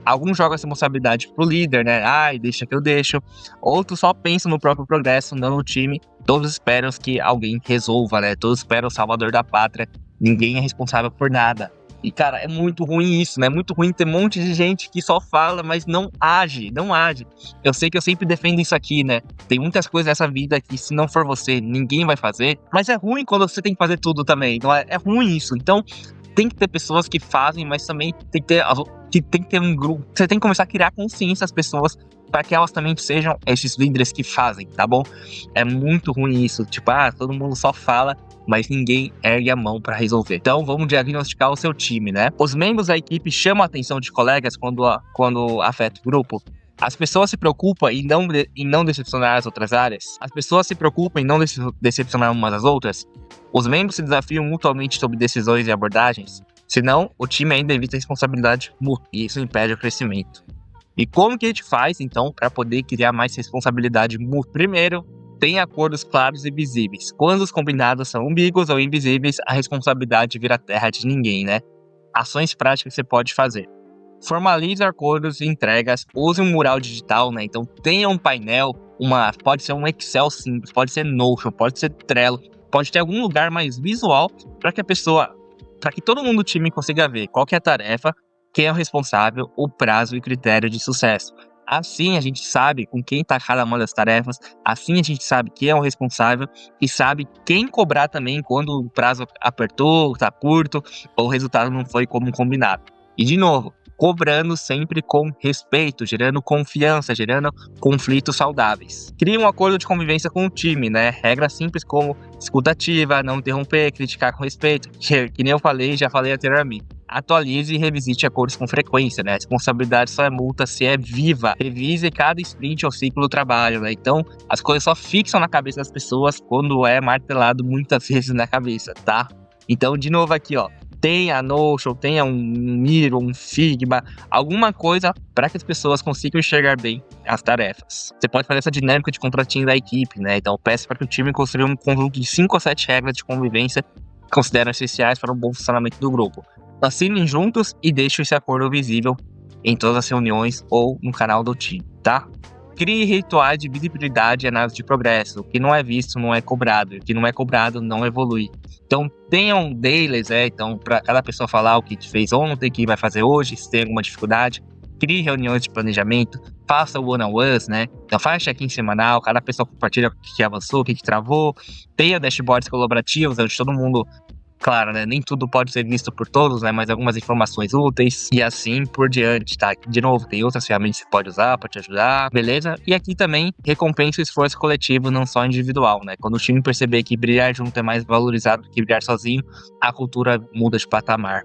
Alguns jogam essa responsabilidade pro líder, né? Ai, deixa que eu deixo. Outros só pensam no próprio progresso, não no time. Todos esperam que alguém resolva, né? Todos esperam o salvador da pátria. Ninguém é responsável por nada. E, cara, é muito ruim isso, né? É muito ruim ter um monte de gente que só fala, mas não age. Eu sei que eu sempre defendo isso aqui, né? Tem muitas coisas nessa vida que, se não for você, ninguém vai fazer. Mas é ruim quando você tem que fazer tudo também, não é? É ruim isso. Então, tem que ter pessoas que fazem, mas também tem que ter um grupo. Você tem que começar a criar consciência das pessoas para que elas também sejam esses líderes que fazem, tá bom? É muito ruim isso. Tipo, todo mundo só fala, mas ninguém ergue a mão para resolver. Então, vamos diagnosticar o seu time, né? Os membros da equipe chamam a atenção de colegas quando afeta o grupo. As pessoas se preocupam em não decepcionar as outras áreas. As pessoas se preocupam em não decepcionar umas às outras. Os membros se desafiam mutuamente sobre decisões e abordagens. Senão, o time ainda evita a responsabilidade mútua e isso impede o crescimento. E como que a gente faz, então, para poder criar mais responsabilidade mútua? Primeiro, tem acordos claros e visíveis. Quando os combinados são ambíguos ou invisíveis, a responsabilidade vira terra de ninguém, né? Ações práticas que você pode fazer. Formalize acordos e entregas, use um mural digital, né? Então tenha um painel, pode ser um Excel simples, pode ser Notion, pode ser Trello, pode ter algum lugar mais visual para que todo mundo do time consiga ver qual que é a tarefa, quem é o responsável, o prazo e critério de sucesso. Assim a gente sabe com quem está cada uma das tarefas, assim a gente sabe quem é o responsável e sabe quem cobrar também quando o prazo apertou, está curto ou o resultado não foi como combinado. E de novo, cobrando sempre com respeito, gerando confiança, gerando conflitos saudáveis. Crie um acordo de convivência com o time, né? Regras simples como escuta ativa, não interromper, criticar com respeito, que nem eu falei, já falei anteriormente. Atualize e revisite acordos com frequência, né? A responsabilidade só é multa se é viva. Revise cada sprint ou ciclo do trabalho, né? Então, as coisas só fixam na cabeça das pessoas quando é martelado muitas vezes na cabeça, tá? Então, de novo aqui, ó. Tenha Notion, tenha um Miro, um Figma, alguma coisa para que as pessoas consigam enxergar bem as tarefas. Você pode fazer essa dinâmica de contratinho da equipe, né? Então, peça para que o time construa um conjunto de 5 ou 7 regras de convivência que consideram essenciais para o bom funcionamento do grupo. Assinem juntos e deixem esse acordo visível em todas as reuniões ou no canal do time, tá? Crie rituais de visibilidade e análise de progresso. O que não é visto não é cobrado, o que não é cobrado não evolui. Então, tenham dailies, então, para cada pessoa falar o que fez ontem, o que vai fazer hoje, se tem alguma dificuldade. Crie reuniões de planejamento, faça one-on-ones, né? Então, faz check-in semanal, cada pessoa compartilha o que avançou, o que travou. Tenha dashboards colaborativos, onde todo mundo. Claro, né? Nem tudo pode ser visto por todos, né? Mas algumas informações úteis e assim por diante, tá? De novo, tem outras ferramentas que você pode usar para te ajudar, beleza? E aqui também recompensa o esforço coletivo, não só individual, né? Quando o time perceber que brilhar junto é mais valorizado do que brilhar sozinho, a cultura muda de patamar.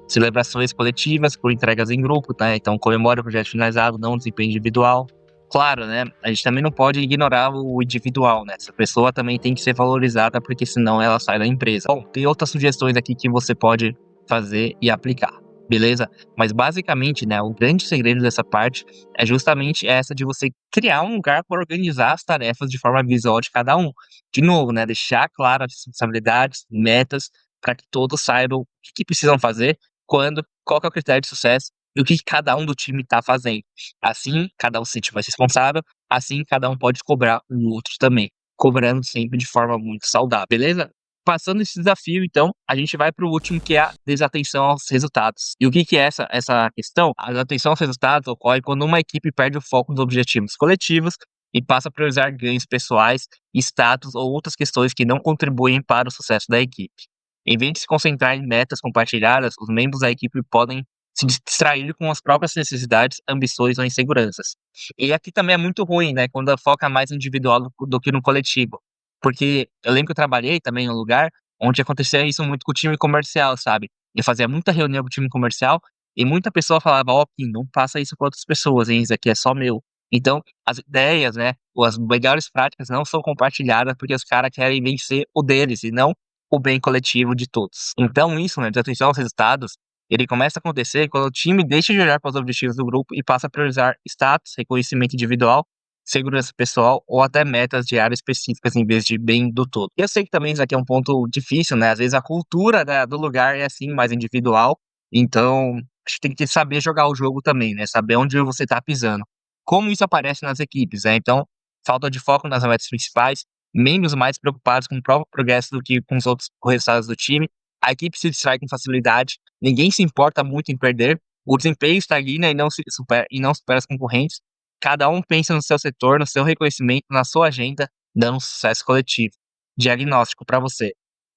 Celebrações coletivas por entregas em grupo, tá? Então comemora o projeto finalizado, não o desempenho individual. Claro, né? A gente também não pode ignorar o individual, né? Essa pessoa também tem que ser valorizada, porque senão ela sai da empresa. Bom, tem outras sugestões aqui que você pode fazer e aplicar, beleza? Mas basicamente, né, o grande segredo dessa parte é justamente essa de você criar um lugar para organizar as tarefas de forma visual de cada um. De novo, né? Deixar claro as responsabilidades, metas, para que todos saibam o que precisam fazer, quando, qual que é o critério de sucesso e o que cada um do time está fazendo. Assim, cada um se sente mais responsável, assim cada um pode cobrar o outro também, cobrando sempre de forma muito saudável, beleza? Passando esse desafio, então, a gente vai para o último, que é a desatenção aos resultados. E o que é essa questão? A desatenção aos resultados ocorre quando uma equipe perde o foco dos objetivos coletivos e passa a priorizar ganhos pessoais, status ou outras questões que não contribuem para o sucesso da equipe. Em vez de se concentrar em metas compartilhadas, os membros da equipe podem se distrair com as próprias necessidades, ambições ou inseguranças. E aqui também é muito ruim, né, quando foca mais no individual do que no coletivo. Porque eu lembro que eu trabalhei também em um lugar onde acontecia isso muito com o time comercial, sabe? Eu fazia muita reunião com o time comercial e muita pessoa falava, ó, Kim, não passa isso para outras pessoas, hein, isso aqui é só meu. Então, as ideias, né, ou as melhores práticas não são compartilhadas porque os caras querem vencer o deles e não o bem coletivo de todos. Então, isso, né, desatenção aos resultados, ele começa a acontecer quando o time deixa de olhar para os objetivos do grupo e passa a priorizar status, reconhecimento individual, segurança pessoal ou até metas de áreas específicas em vez de bem do todo. Eu sei que também isso aqui é um ponto difícil, né? Às vezes a cultura, né, do lugar é assim, mais individual. Então, acho que tem que saber jogar o jogo também, né? Saber onde você está pisando. Como isso aparece nas equipes, né? Então, falta de foco nas metas principais, membros mais preocupados com o próprio progresso do que com os outros resultados do time. A equipe se distrai com facilidade, ninguém se importa muito em perder, o desempenho estagna e não supera as concorrentes. Cada um pensa no seu setor, no seu reconhecimento, na sua agenda, dando um sucesso coletivo. Diagnóstico para você.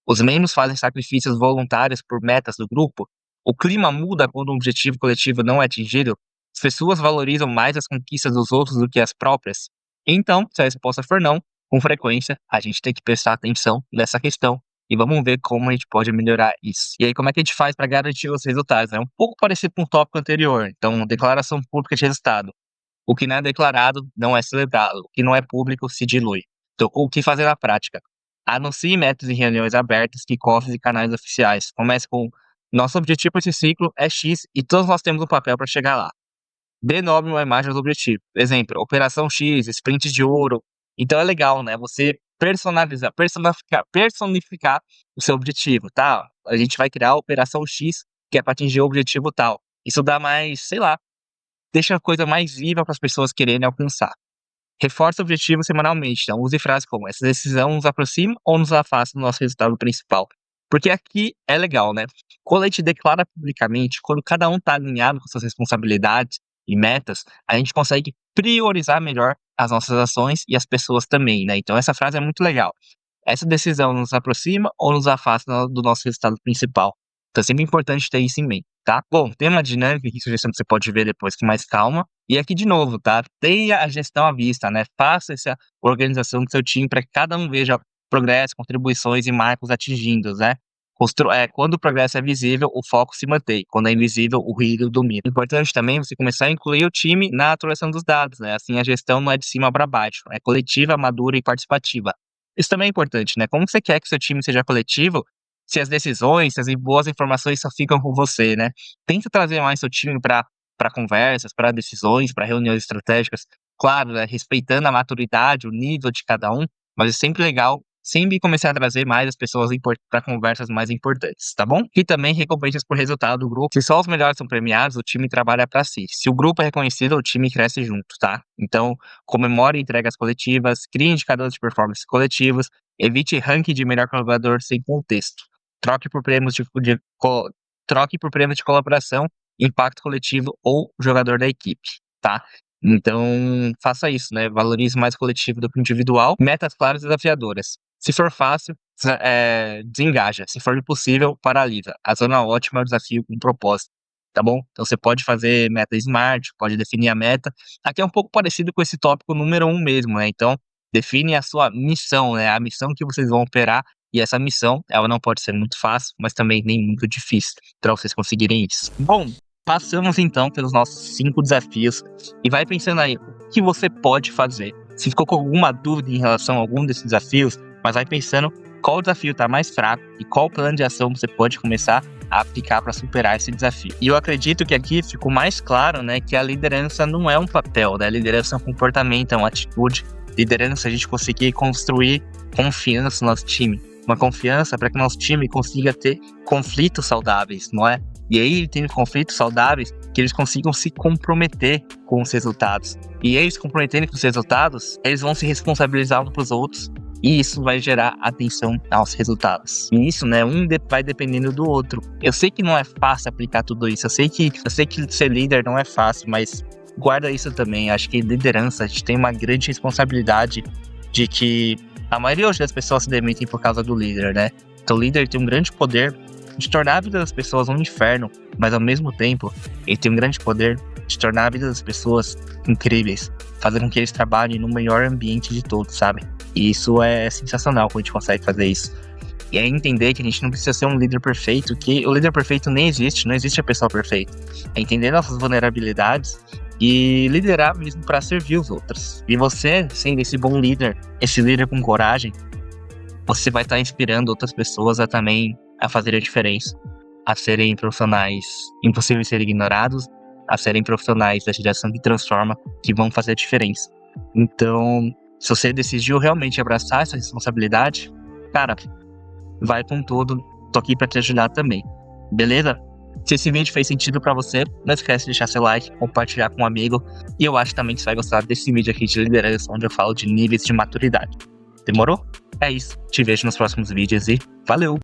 Os membros fazem sacrifícios voluntários por metas do grupo. O clima muda quando um objetivo coletivo não é atingido. As pessoas valorizam mais as conquistas dos outros do que as próprias. Então, se a resposta for não, com frequência, a gente tem que prestar atenção nessa questão e vamos ver como a gente pode melhorar isso. E aí, como é que a gente faz para garantir os resultados? É um pouco parecido com o tópico anterior. Então, declaração pública de resultado. O que não é declarado não é celebrado. O que não é público se dilui. Então, o que fazer na prática? Anuncie metas em reuniões abertas, kickoffs e canais oficiais. Comece com: nosso objetivo esse ciclo é X e todos nós temos um papel para chegar lá. Dê nome uma imagem aos objetivos. Exemplo, Operação X, sprint de ouro. Então é legal, né? Você personalizar, personificar o seu objetivo, tá? A gente vai criar a Operação X, que é para atingir o objetivo tal. Isso dá mais, sei lá, deixa a coisa mais viva para as pessoas quererem alcançar. Reforça o objetivo semanalmente. Então, use frases como: essa decisão nos aproxima ou nos afasta do nosso resultado principal. Porque aqui é legal, né? Quando a gente declara publicamente, quando cada um está alinhado com suas responsabilidades e metas, a gente consegue priorizar melhor as nossas ações e as pessoas também, né? Então, essa frase é muito legal. Essa decisão nos aproxima ou nos afasta do nosso resultado principal. Então, é sempre importante ter isso em mente. tá? Bom, tem uma dinâmica e sugestão que você pode ver depois com mais calma. E aqui de novo, tá? Tenha a gestão à vista, né? Faça essa organização do seu time para que cada um veja progresso, contribuições e marcos atingidos, né? Quando o progresso é visível, o foco se mantém. Quando é invisível, o ruído domina. Importante também você começar a incluir o time na atualização dos dados, né? Assim a gestão não é de cima para baixo, é coletiva, madura e participativa. Isso também é importante, né? Como você quer que seu time seja coletivo, se as decisões, se as boas informações só ficam com você, né? Tenta trazer mais seu time para conversas, para decisões, para reuniões estratégicas. Claro, né? Respeitando a maturidade, o nível de cada um, mas é sempre legal sempre começar a trazer mais as pessoas para conversas mais importantes, tá bom? E também recompensas por resultado do grupo. Se só os melhores são premiados, o time trabalha para si. Se o grupo é reconhecido, o time cresce junto, tá? Então, comemore entregas coletivas, crie indicadores de performance coletivos, evite ranking de melhor colaborador sem contexto. Troque por prêmios troque por prêmios de colaboração, impacto coletivo ou jogador da equipe, tá? Então, faça isso, né? Valorize mais o coletivo do que o individual. Metas claras e desafiadoras. Se for fácil, desengaja. Se for impossível, paralisa. A zona ótima é o desafio com propósito, tá bom? Então você pode fazer meta SMART, pode definir a meta. Aqui é um pouco parecido com esse tópico número 1 mesmo, né? Então, define a sua missão, né? A missão que vocês vão operar. E essa missão, ela não pode ser muito fácil, mas também nem muito difícil para vocês conseguirem isso. Bom, passamos então pelos nossos 5 desafios e vai pensando aí o que você pode fazer. Se ficou com alguma dúvida em relação a algum desses desafios, mas vai pensando qual desafio está mais fraco e qual plano de ação você pode começar a aplicar para superar esse desafio. E eu acredito que aqui ficou mais claro, né, que a liderança não é um papel, né? A liderança é um comportamento, é uma atitude. Liderança é a gente conseguir construir confiança no nosso time. Uma confiança para que o nosso time consiga ter conflitos saudáveis, não é? E aí, tem conflitos saudáveis que eles consigam se comprometer com os resultados. E eles se comprometendo com os resultados, eles vão se responsabilizar uns pros outros. E isso vai gerar atenção aos resultados. E isso, né, vai dependendo do outro. Eu sei que não é fácil aplicar tudo isso. Eu sei que ser líder não é fácil, mas guarda isso também. Acho que liderança, a gente tem uma grande responsabilidade de que a maioria hoje das pessoas se demitem por causa do líder, né? Então o líder tem um grande poder de tornar a vida das pessoas um inferno, mas ao mesmo tempo, ele tem um grande poder de tornar a vida das pessoas incríveis, fazer com que eles trabalhem no melhor ambiente de todos, sabe? E isso é sensacional quando a gente consegue fazer isso. E é entender que a gente não precisa ser um líder perfeito, que o líder perfeito nem existe, não existe a pessoa perfeita. É entender nossas vulnerabilidades e liderar mesmo para servir os outros. E você, sendo esse bom líder, esse líder com coragem, você vai estar inspirando outras pessoas a também a fazer a diferença, a serem profissionais impossíveis de serem ignorados, a serem profissionais da geração que transforma, que vão fazer a diferença. Então, se você decidiu realmente abraçar essa responsabilidade, cara, vai com tudo, tô aqui pra te ajudar também, beleza? Se esse vídeo fez sentido pra você, não esquece de deixar seu like, compartilhar com um amigo, e eu acho também que você vai gostar desse vídeo aqui de liderança, onde eu falo de níveis de maturidade. Demorou? É isso, te vejo nos próximos vídeos e valeu!